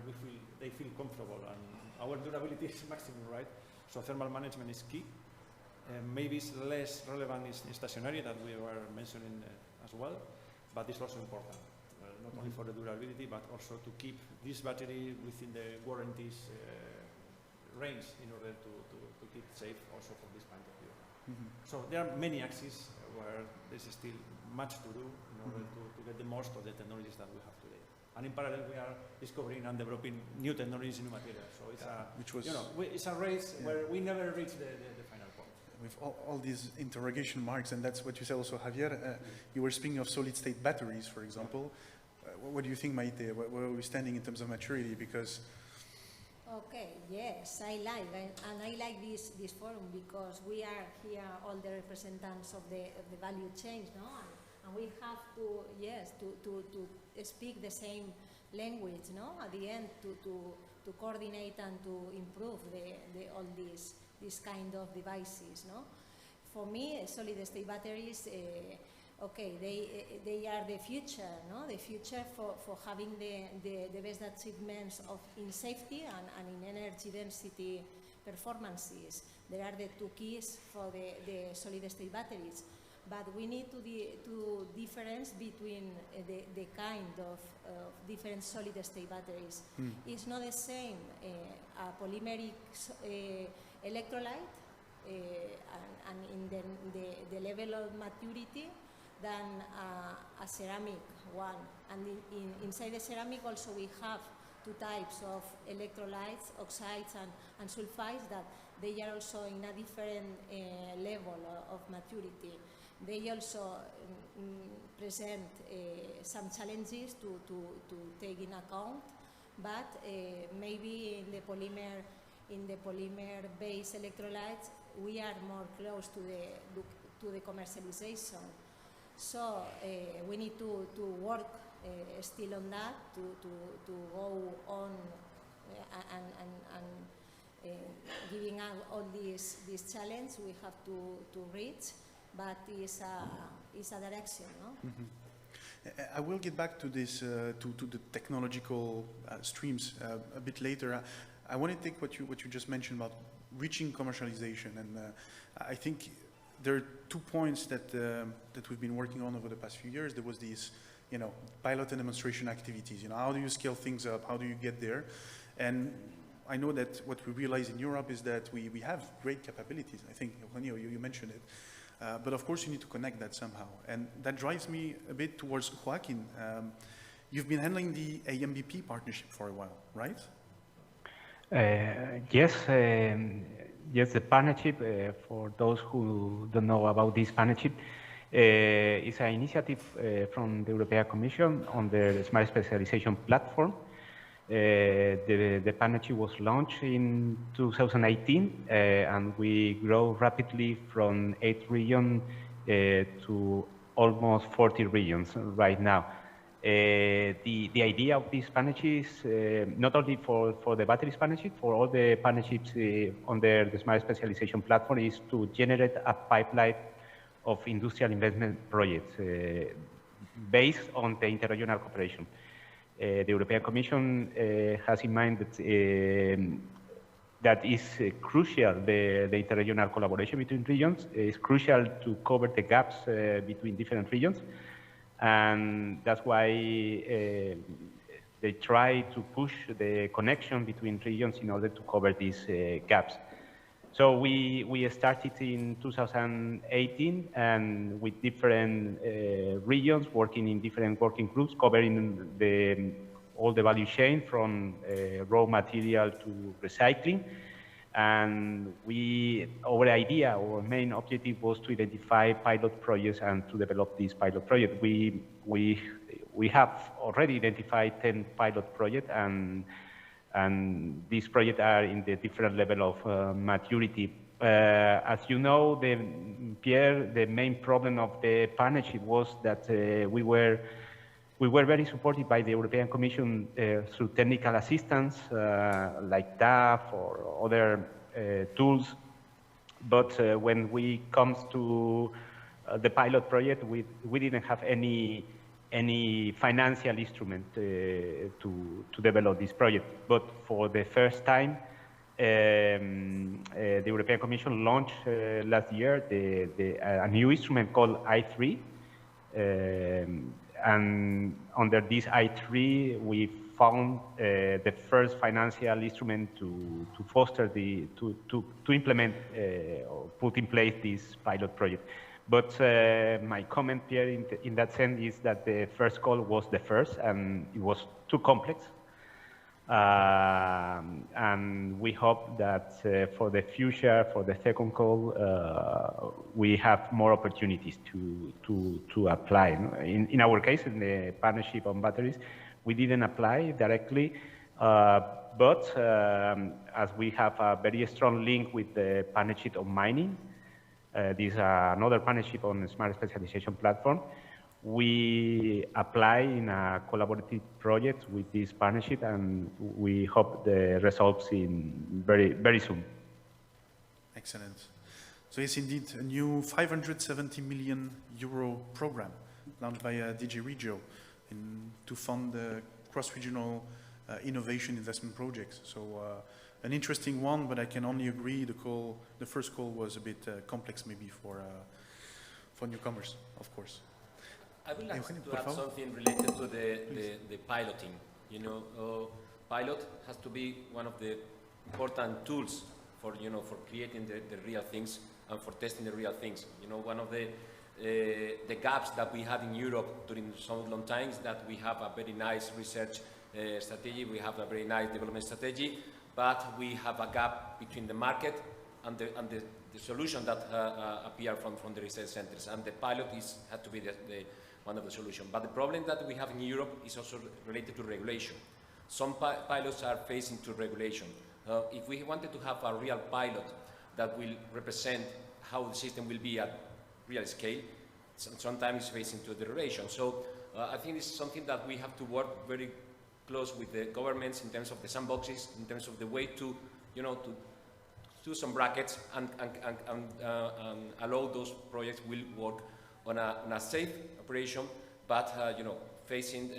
they feel comfortable, and our durability is maximum, right? So thermal management is key. Maybe it's less relevant in stationary that we were mentioning as well, but it's also important, not only for the durability, but also to keep this battery within the warranties range in order to keep it safe also from this point of view. So there are many axes where there's still much to do in order to get the most of the technologies that we have today. And in parallel, we are discovering and developing new technologies, new materials. So it's it's a race where we never reach the final point. With all these interrogation marks, and that's what you said also, Javier. You were speaking of solid-state batteries, for example. What do you think, Maite? Where are we standing in terms of maturity? Because okay, yes, I like, and I like this forum because we are here all the representatives of the value chain, no? And we have to, yes, to speak the same language, no? At the end, to coordinate and to improve all these kind of devices, no? For me, solid-state batteries, okay, they are the future, no? The future for having the best achievements in safety and in energy density performances. There are the two keys for the solid-state batteries. But we need to difference between the kind of different solid-state batteries. It's not the same a polymeric electrolyte and in the level of maturity than a ceramic one. And inside the ceramic also we have two types of electrolytes, oxides and sulfides, that they are also in a different level of maturity. They also present some challenges to take in account, but maybe in the polymer-based electrolytes we are more close to the commercialization. So we need to work still on that to go on and giving out all these challenge we have to reach. But it's a direction, no? I will get back to this, to the technological streams a bit later. I want to take what you just mentioned about reaching commercialization, and I think there are 2 points that we've been working on over the past few years. There was these, pilot and demonstration activities. How do you scale things up? How do you get there? And I know that what we realize in Europe is that we have great capabilities. I think, Eugenio, you mentioned it. But of course, you need to connect that somehow. And that drives me a bit towards Joaquin. You've been handling the AMBP partnership for a while, right? Yes, the partnership, for those who don't know about this partnership, is an initiative from the European Commission on the Smart Specialization Platform. The partnership was launched in 2018, and we grow rapidly from 8 regions to almost 40 regions right now. The idea of this partnership is not only for the batteries partnership, for all the partnerships under the Smart Specialization Platform, is to generate a pipeline of industrial investment projects based on the interregional cooperation. The European Commission has in mind that that is crucial. The interregional collaboration between regions is crucial to cover the gaps between different regions, and that's why they try to push the connection between regions in order to cover these gaps. So we started in 2018, and with different regions working in different working groups, covering all the value chain from raw material to recycling. And our main objective was to identify pilot projects and to develop this pilot project. We have already identified 10 pilot projects, and and these projects are in the different level of maturity. As you know, Pierre, the main problem of the partnership was that we were very supported by the European Commission through technical assistance like DAF or other tools. But when we come to the pilot project, we didn't have any financial instrument to develop this project. But for the first time, the European Commission launched last year a new instrument called i-3. And under this i-3, we found the first financial instrument to foster to implement or put in place this pilot project. But my comment here in that sense is that the first call was the first, and it was too complex. And we hope that for the future, for the second call, we have more opportunities to apply. In our case, in the partnership on batteries, we didn't apply directly, but as we have a very strong link with the partnership on mining, this is another partnership on the smart specialization platform. We apply in a collaborative project with this partnership, and we hope the results in very soon. Excellent. So yes, indeed, a new 570 million euro program launched by DG Regio to fund cross-regional innovation investment projects. So an interesting one, but I can only agree the first call was a bit complex maybe for newcomers, of course. I would like to add something related to the piloting. You know, pilot has to be one of the important tools for creating the real things and for testing the real things. You know, one of the gaps that we had in Europe during some long time is that we have a very nice research strategy, we have a very nice development strategy, but we have a gap between the market and the solution that appear from the research centers, and the pilot had to be one of the solutions. But the problem that we have in Europe is also related to regulation. Some pilots are facing to regulation. If we wanted to have a real pilot that will represent how the system will be at real scale, sometimes it's facing to the regulation. So I think it's something that we have to work very close with the governments in terms of the sandboxes, in terms of the way to do some brackets and allow those projects will work on a safe operation, but facing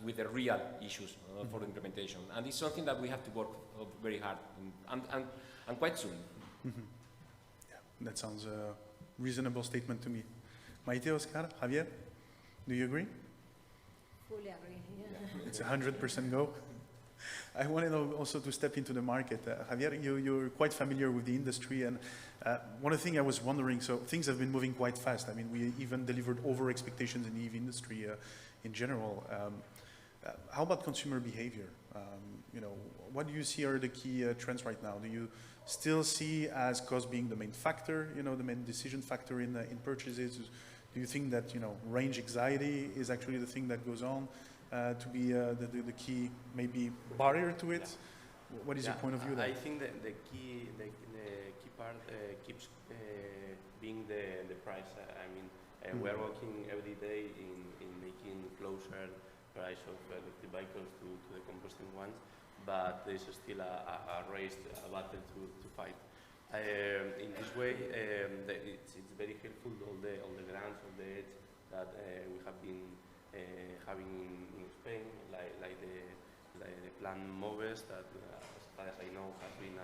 with the real issues for the implementation. And it's something that we have to work very hard and quite soon. Mm-hmm. Yeah, that sounds a reasonable statement to me. Maite, Oscar, Javier, do you agree? Fully agree. Yeah. It's 100% go. I wanted also to step into the market. Javier, you're quite familiar with the industry, and one of the things I was wondering, so things have been moving quite fast. I mean, we even delivered over expectations in the EV industry in general. How about consumer behavior? What do you see are the key trends right now? Do you still see as cost being the main factor, the main decision factor in purchases? Do you think that, range anxiety is actually the thing that goes on? To be the key maybe barrier to it? What is your point of view there? I think that the key part keeps being the price. I mean, we are working every day in making closer price of electric vehicles to the combustion ones, but there is still a race, a battle to fight. In this way, it's very helpful, all the grants, all the aids that we have been having in Spain, like the plan MOVES, that as far as I know has been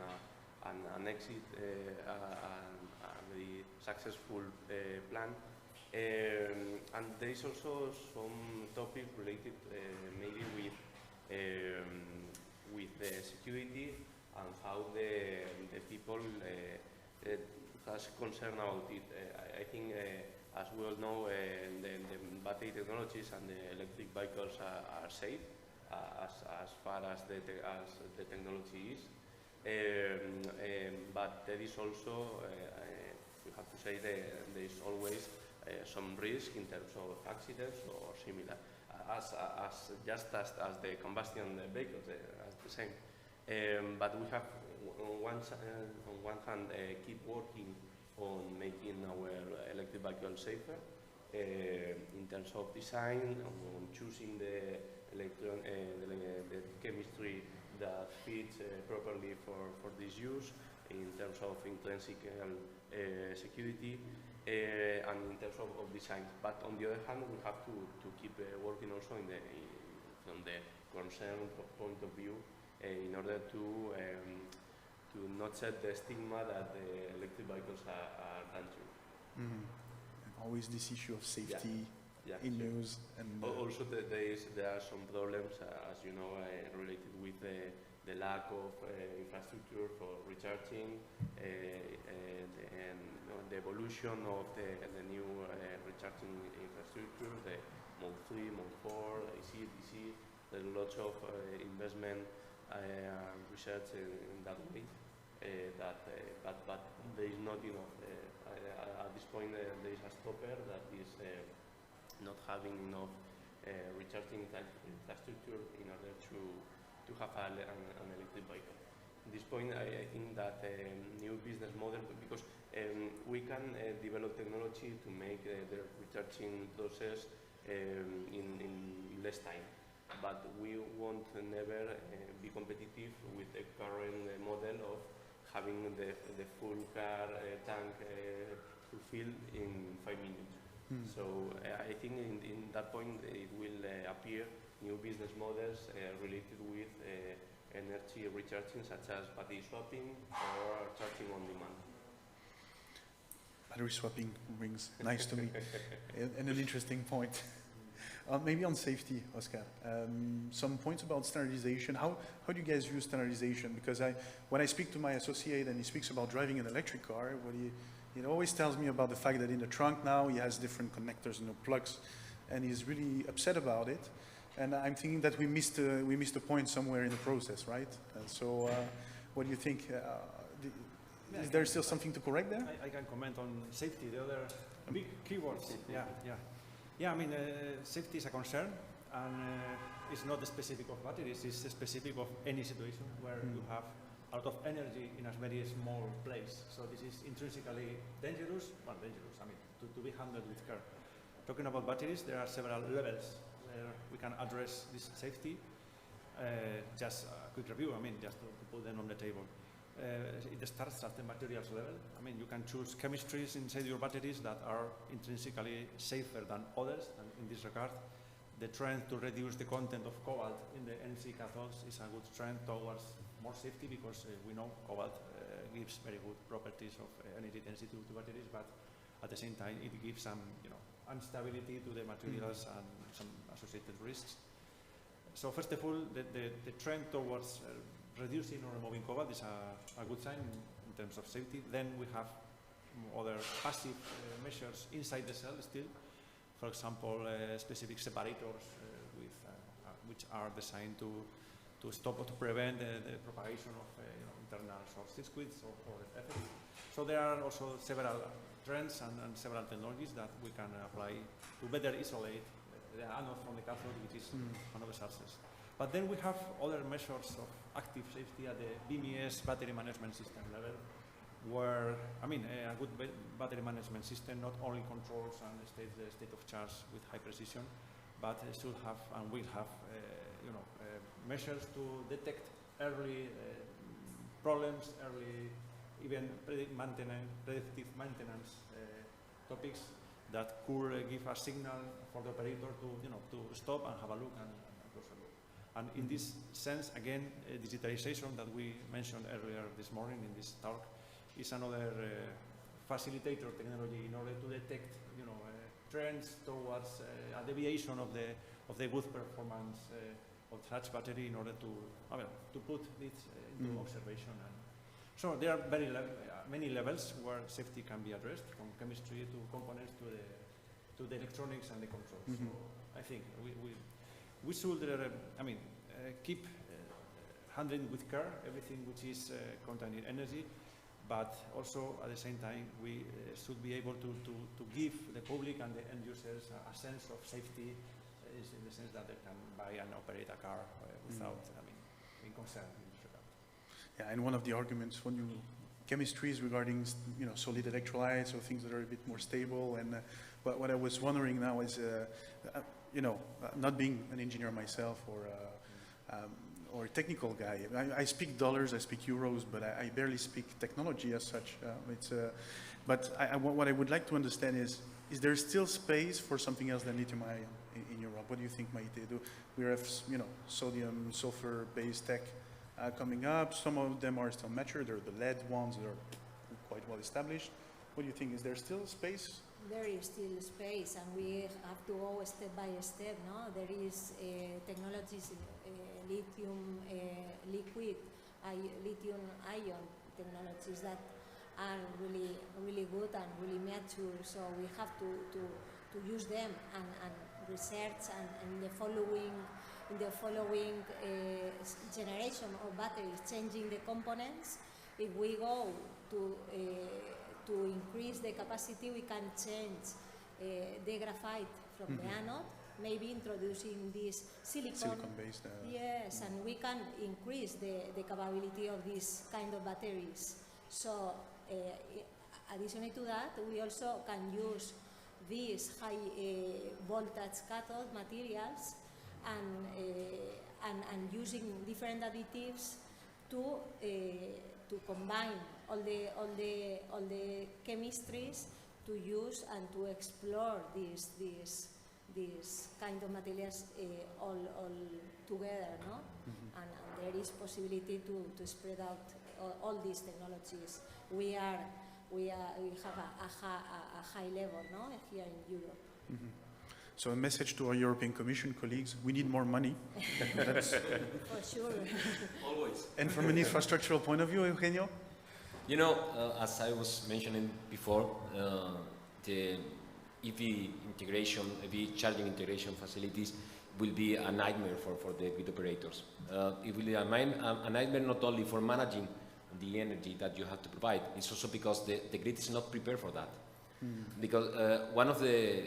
an exit, a very successful plan. And there is also some topic related maybe with the security and how the people has concern about it. I think as we all know, the battery technologies and the electric vehicles are safe as far as the technology is. But there is also, we have to say, there is always some risk in terms of accidents or similar, just as the combustion vehicles, as the same. But we have, on one hand, keep working on making our electric vehicle safer in terms of design, on choosing the chemistry that fits properly for this use, in terms of intrinsic security, and in terms of design. But on the other hand, we have to keep working also from the concern point of view in order to not set the stigma that the electric vehicles are dangerous. And always this issue of safety in use. And also there are some problems, as you know, related with the lack of infrastructure for recharging, and the evolution of the new recharging infrastructure, the Mode 3, Mode 4, AC, DC. There's lots of investment research in that way, but there is not enough. At this point, there is a stopper that is not having enough recharging infrastructure in order to have an electric vehicle. At this point, I think that new business model, because we can develop technology to make the recharging process in less time, but we won't never be competitive with the current model of having the full car tank fulfilled in 5 minutes. So I think in that point it will appear new business models related with energy recharging, such as battery swapping or charging on demand. Battery swapping rings nice to me, and an interesting point. Maybe on safety, Oscar. Some points about standardization. How do you guys use standardization? Because when I speak to my associate and he speaks about driving an electric car, he always tells me about the fact that in the trunk now he has different connectors and plugs, and he's really upset about it. And I'm thinking that we missed a point somewhere in the process, right? So, what do you think? Is there still something to correct there? I can comment on safety. The other big keywords. Yeah. I mean, safety is a concern, and it's not specific of batteries. It's specific of any situation where you have a lot of energy in a very small place. So this is intrinsically dangerous. Well, dangerous. I mean, to be handled with care. Talking about batteries, there are several levels where we can address this safety. Just a quick review. I mean, just to put them on the table. It starts at the materials level. I mean, you can choose chemistries inside your batteries that are intrinsically safer than others. And in this regard, the trend to reduce the content of cobalt in the NC cathodes is a good trend towards more safety, because we know cobalt gives very good properties of energy density to batteries, but at the same time it gives some, instability to the materials and some associated risks. So first of all, the trend towards reducing or removing cobalt is a good sign in terms of safety. Then we have other passive measures inside the cell still. For example, specific separators which are designed to stop or to prevent the propagation of internal short circuits or effects. So there are also several trends and several technologies that we can apply to better isolate the anode from the cathode, which is one of the sources. But then we have other measures of active safety at the BMS battery management system level, where, I mean, a good battery management system not only controls and states the state of charge with high precision, but should have and will have, measures to detect early problems, early even predictive maintenance topics that could give a signal for the operator to stop and have a look and close a look. And in this sense, again, digitalization that we mentioned earlier this morning in this talk is another facilitator technology in order to detect, trends towards a deviation of the good performance of such battery in order to put this into observation. And so there are many levels where safety can be addressed, from chemistry to components to the electronics and the controls. So I think we should, keep handling with care everything which is containing energy, but also at the same time we should be able to give the public and the end users a sense of safety, in the sense that they can buy and operate a car without being concerned in this regard. Yeah, and one of the arguments when you chemistries regarding solid electrolytes or things that are a bit more stable. And what I was wondering now is, not being an engineer myself or a technical guy, I speak dollars, I speak euros, but I barely speak technology as such. But what I would like to understand is there still space for something else than lithium-ion in Europe? What do you think, Maite? We have, sodium, sulfur-based tech coming up. Some of them are still mature. They're the lead ones that are quite well established. What do you think? Is there still space? There is still space, and we have to go step by step. No, there is technologies, lithium liquid, lithium-ion technologies that are really good and really mature. So we have to use them and research and in the following generation of batteries, changing the components. If we go to increase the capacity, we can change the graphite from the anode, maybe introducing this silicon-based. Yes, and we can increase the capability of these kind of batteries. So, additionally to that, we also can use these high voltage cathode materials and using different additives to combine all the chemistries to use and to explore these kind of materials all together, no? And there is possibility to spread out all these technologies. We have a high level, no, here in Europe. So a message to our European Commission colleagues: we need more money. For sure. Always. And from an infrastructural point of view, Eugenio? As I was mentioning before, the EV integration, EV charging integration facilities will be a nightmare for the grid operators. It will be a nightmare not only for managing the energy that you have to provide, it's also because the grid is not prepared for that. Because one of the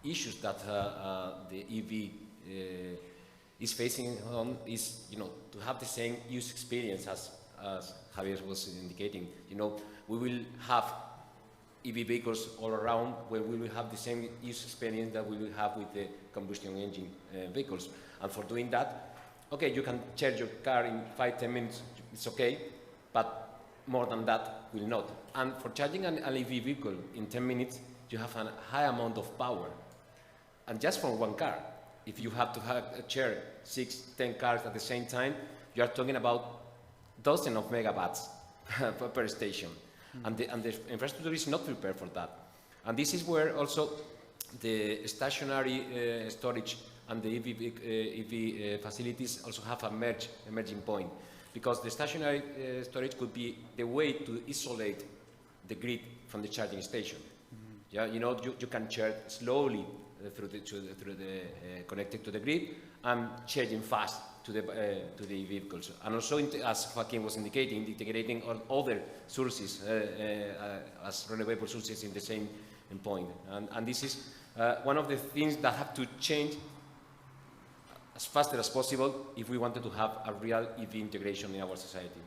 issues that the EV is facing on is, to have the same use experience as Javier was indicating. We will have EV vehicles all around where we will have the same use experience that we will have with the combustion engine vehicles. And for doing that, okay, you can charge your car in 5–10 minutes, it's okay, but more than that will not. And for charging an EV vehicle in 10 minutes, you have a high amount of power. And just from one car, if you have to charge 6–10 cars at the same time, you are talking about dozens of megawatts per station. And the infrastructure is not prepared for that. And this is where also the stationary storage and the EV facilities also have a emerging point. Because the stationary storage could be the way to isolate the grid from the charging station. Yeah, you can charge slowly connected to the grid and charging fast to the vehicles. And also, as Joaquin was indicating, integrating all other sources as renewable sources in the same point. And this is one of the things that have to change as fast as possible if we wanted to have a real EV integration in our society.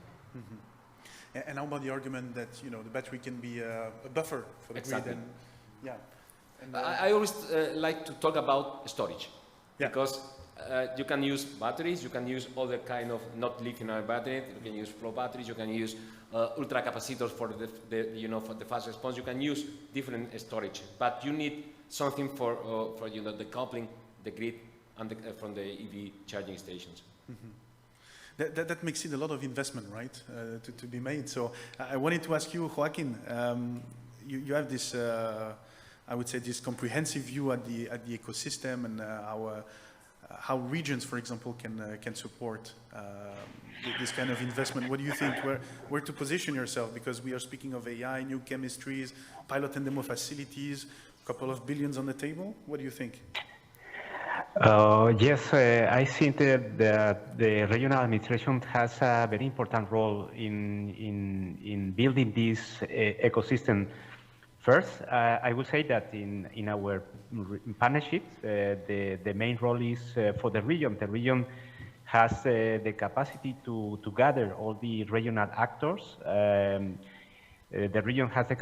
And how about the argument that the battery can be a buffer for the grid? And, yeah. And, I always like to talk about storage, because you can use batteries, you can use other kind of not lithium-ion batteries, you can use flow batteries, you can use ultra capacitors for for the fast response. You can use different storage, but you need something for the coupling, the grid, and from the EV charging stations. That makes it a lot of investment, right, to be made. So I wanted to ask you, Joaquin, you have this, I would say, this comprehensive view at the ecosystem and how regions, for example, can support this kind of investment. What do you think? Where to position yourself? Because we are speaking of AI, new chemistries, pilot and demo facilities, a couple of billions on the table. What do you think? Yes, I think that the regional administration has a very important role in building this ecosystem. First, I would say that in our partnerships, the main role is for the region. The region has the capacity to gather all the regional actors. The region has the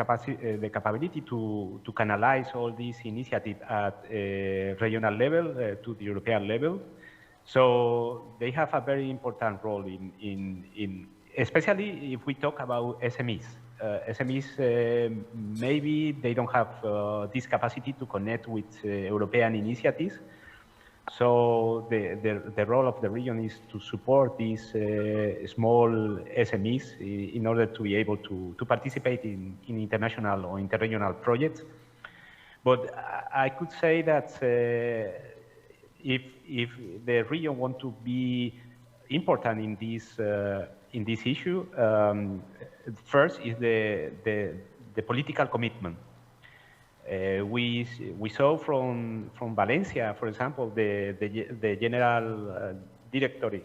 capability to canalize all these initiatives at regional level to the European level. So they have a very important role in especially if we talk about SMEs. SMEs, maybe they don't have this capacity to connect with European initiatives. So the role of the region is to support these small SMEs in order to be able to participate in international or interregional projects. But I could say that if the region want to be important in this issue, first is the political commitment. We saw from Valencia, for example, the general directory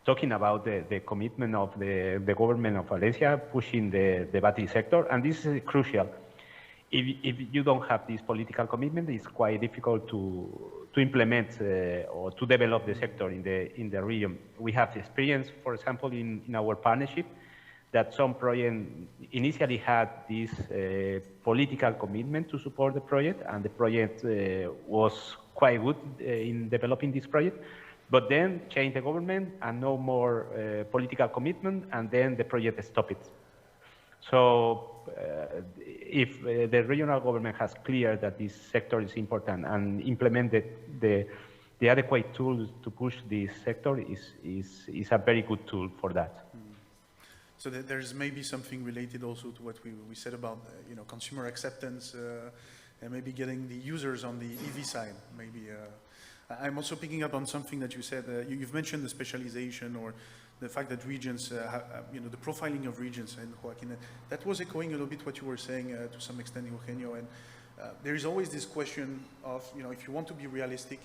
talking about the commitment of the government of Valencia pushing the battery sector, and this is crucial. If you don't have this political commitment, it's quite difficult to implement or to develop the sector in the region. We have experience, for example, in our partnership, that some project initially had this political commitment to support the project, and the project was quite good in developing this project, but then changed the government and no more political commitment, and then the project stopped. So if the regional government has clear that this sector is important and implemented the adequate tools to push this sector, is a very good tool for that. So there's maybe something related also to what we said about consumer acceptance and maybe getting the users on the EV side. Maybe I'm also picking up on something that you said. You've mentioned the specialization or the fact that regions, the profiling of regions, and Joaquin, that was echoing a little bit what you were saying to some extent, Eugenio. And there is always this question of, if you want to be realistic,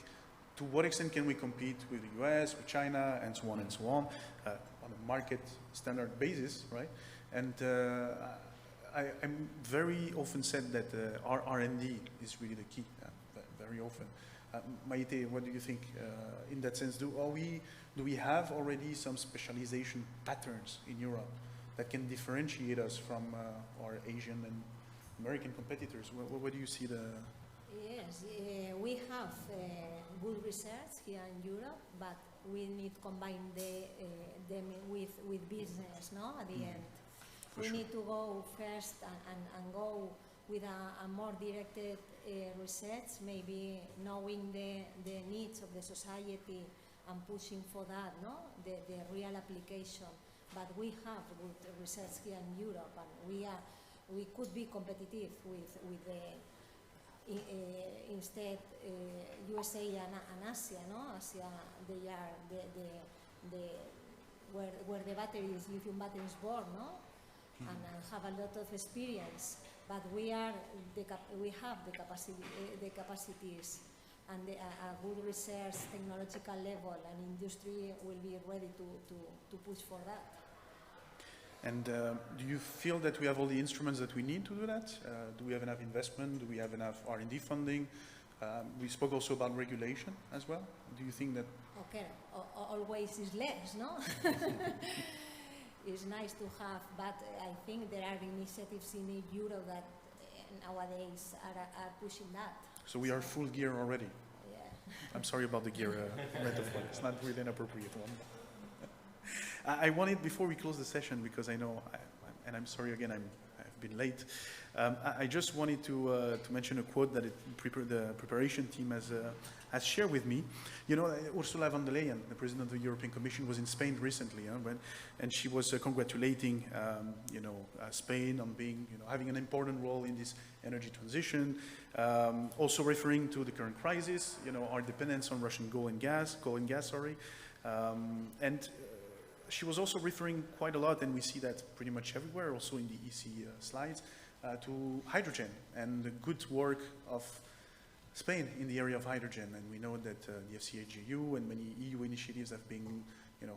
to what extent can we compete with the US, with China, and so on and so on a market standard basis, right? And I'm very often said that our R&D is really the key, very often. Maite, what do you think in that sense? Do we have already some specialization patterns in Europe that can differentiate us from our Asian and American competitors? Where do you see the... Yes, we have good research here in Europe, but we need to combine them with business, no? At the end. We need to go first and go with a more directed research, maybe knowing the needs of the society and pushing for that, no? The real application. But we have good research here in Europe, and we could be competitive with the instead USA and Asia, no? Asia, they are where the batteries, lithium batteries, born, no? And have a lot of experience. But we have the capacities and a good research, technological level, and industry will be ready to push for that. And do you feel that we have all the instruments that we need to do that? Do we have enough investment? Do we have enough R&D funding? We spoke also about regulation as well. Do you think that... Okay, always is less, no? It's nice to have, but I think there are initiatives in Europe that nowadays are pushing that. So we are full gear already? Yeah. I'm sorry about the gear metaphor. It's not really an appropriate one. I wanted, before we close the session, because I know, and I'm sorry again, I've been late, I just wanted to mention a quote that the preparation team has shared with me. You know, Ursula von der Leyen, the President of the European Commission, was in Spain recently, and she was congratulating, Spain on being, having an important role in this energy transition, also referring to the current crisis, our dependence on Russian coal and gas, and she was also referring quite a lot, and we see that pretty much everywhere, also in the EC slides, to hydrogen and the good work of Spain in the area of hydrogen. And we know that the FCHGU and many EU initiatives have been,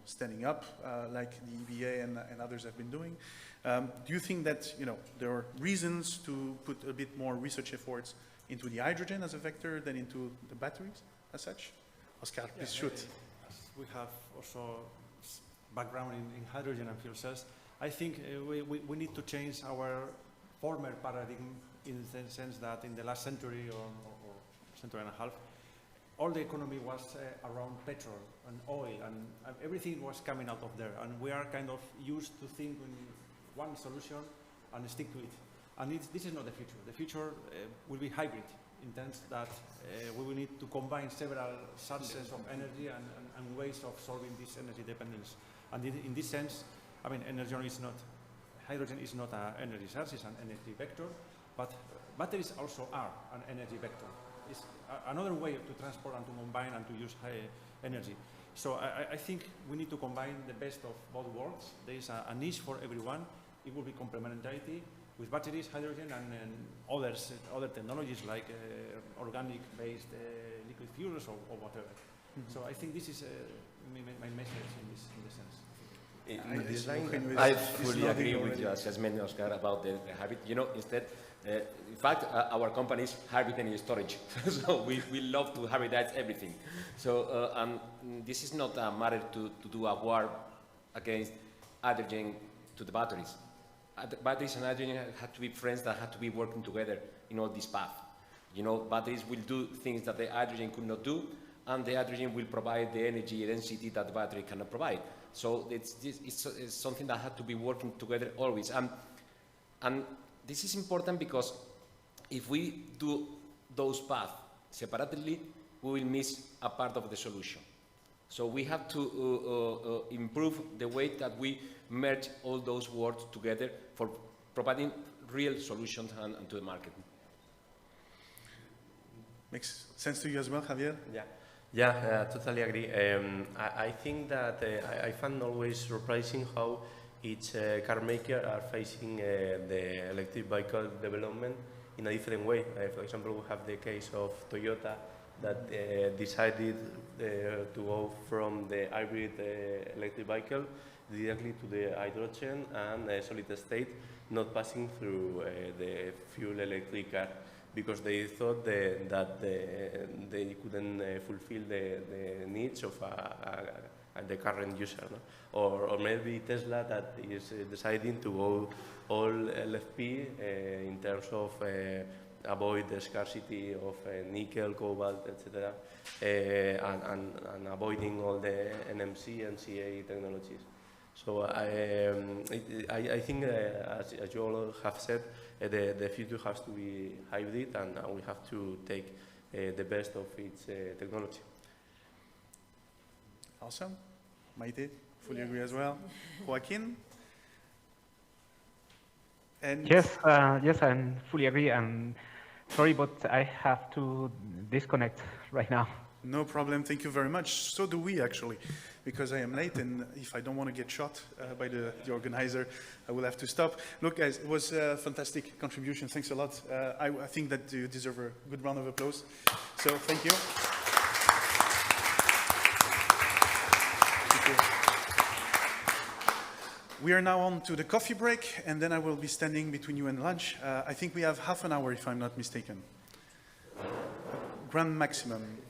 standing up, like the EBA and others have been doing. Do you think that, there are reasons to put a bit more research efforts into the hydrogen as a vector than into the batteries as such? Oscar, please shoot. we have also background in hydrogen and fuel cells. I think we need to change our former paradigm in the sense that in the last century or century and a half, all the economy was around petrol and oil, and everything was coming out of there. And we are kind of used to think in one solution and stick to it. And this is not the future. The future will be hybrid, in terms that we will need to combine several sources of energy and ways of solving this energy dependence. And in this sense, I mean, hydrogen is not an energy source, it's an energy vector, but batteries also are an energy vector. It's another way to transport and to combine and to use high energy. So I think we need to combine the best of both worlds. There is a niche for everyone. It will be complementarity with batteries, hydrogen, and other technologies like organic-based liquid fuels or whatever. Mm-hmm. So I think this is my message in this sense. In this line, I fully agree with your assessment, Oscar, about the habit. You know, instead, in fact, our company is hybrid storage. So we love to hybridize everything. So this is not a matter to do a war against hydrogen to the batteries. Batteries and hydrogen have to be friends that have to be working together in all this path. You know, batteries will do things that the hydrogen could not do, and the hydrogen will provide the energy density that the battery cannot provide. So it's something that has to be working together always. And this is important because if we do those paths separately, we will miss a part of the solution. So we have to improve the way that we merge all those words together for providing real solutions and to the market. Makes sense to you as well, Javier? Yeah. Yeah, totally agree. I think that I find always surprising how each car maker are facing the electric vehicle development in a different way. For example, we have the case of Toyota that decided to go from the hybrid electric vehicle directly to the hydrogen and solid state, not passing through the fuel electric car, because they thought that they couldn't fulfill the needs of the current user. No? Or maybe Tesla that is deciding to go all LFP in terms of avoid the scarcity of nickel, cobalt, etc., and avoiding all the NMC and CA technologies. So I think, as you all have said, the future has to be hybrid, and we have to take the best of each technology. Awesome. Maite, fully agree as well. Joaquin? And yes, I fully agree. And sorry, but I have to disconnect right now. No problem. Thank you very much. So do we, actually, because I am late, and if I don't want to get shot by the organizer, I will have to stop. Look, guys, it was a fantastic contribution. Thanks a lot. I think that you deserve a good round of applause. So thank you. Thank you. We are now on to the coffee break, and then I will be standing between you and lunch. I think we have half an hour, if I'm not mistaken. Grand maximum.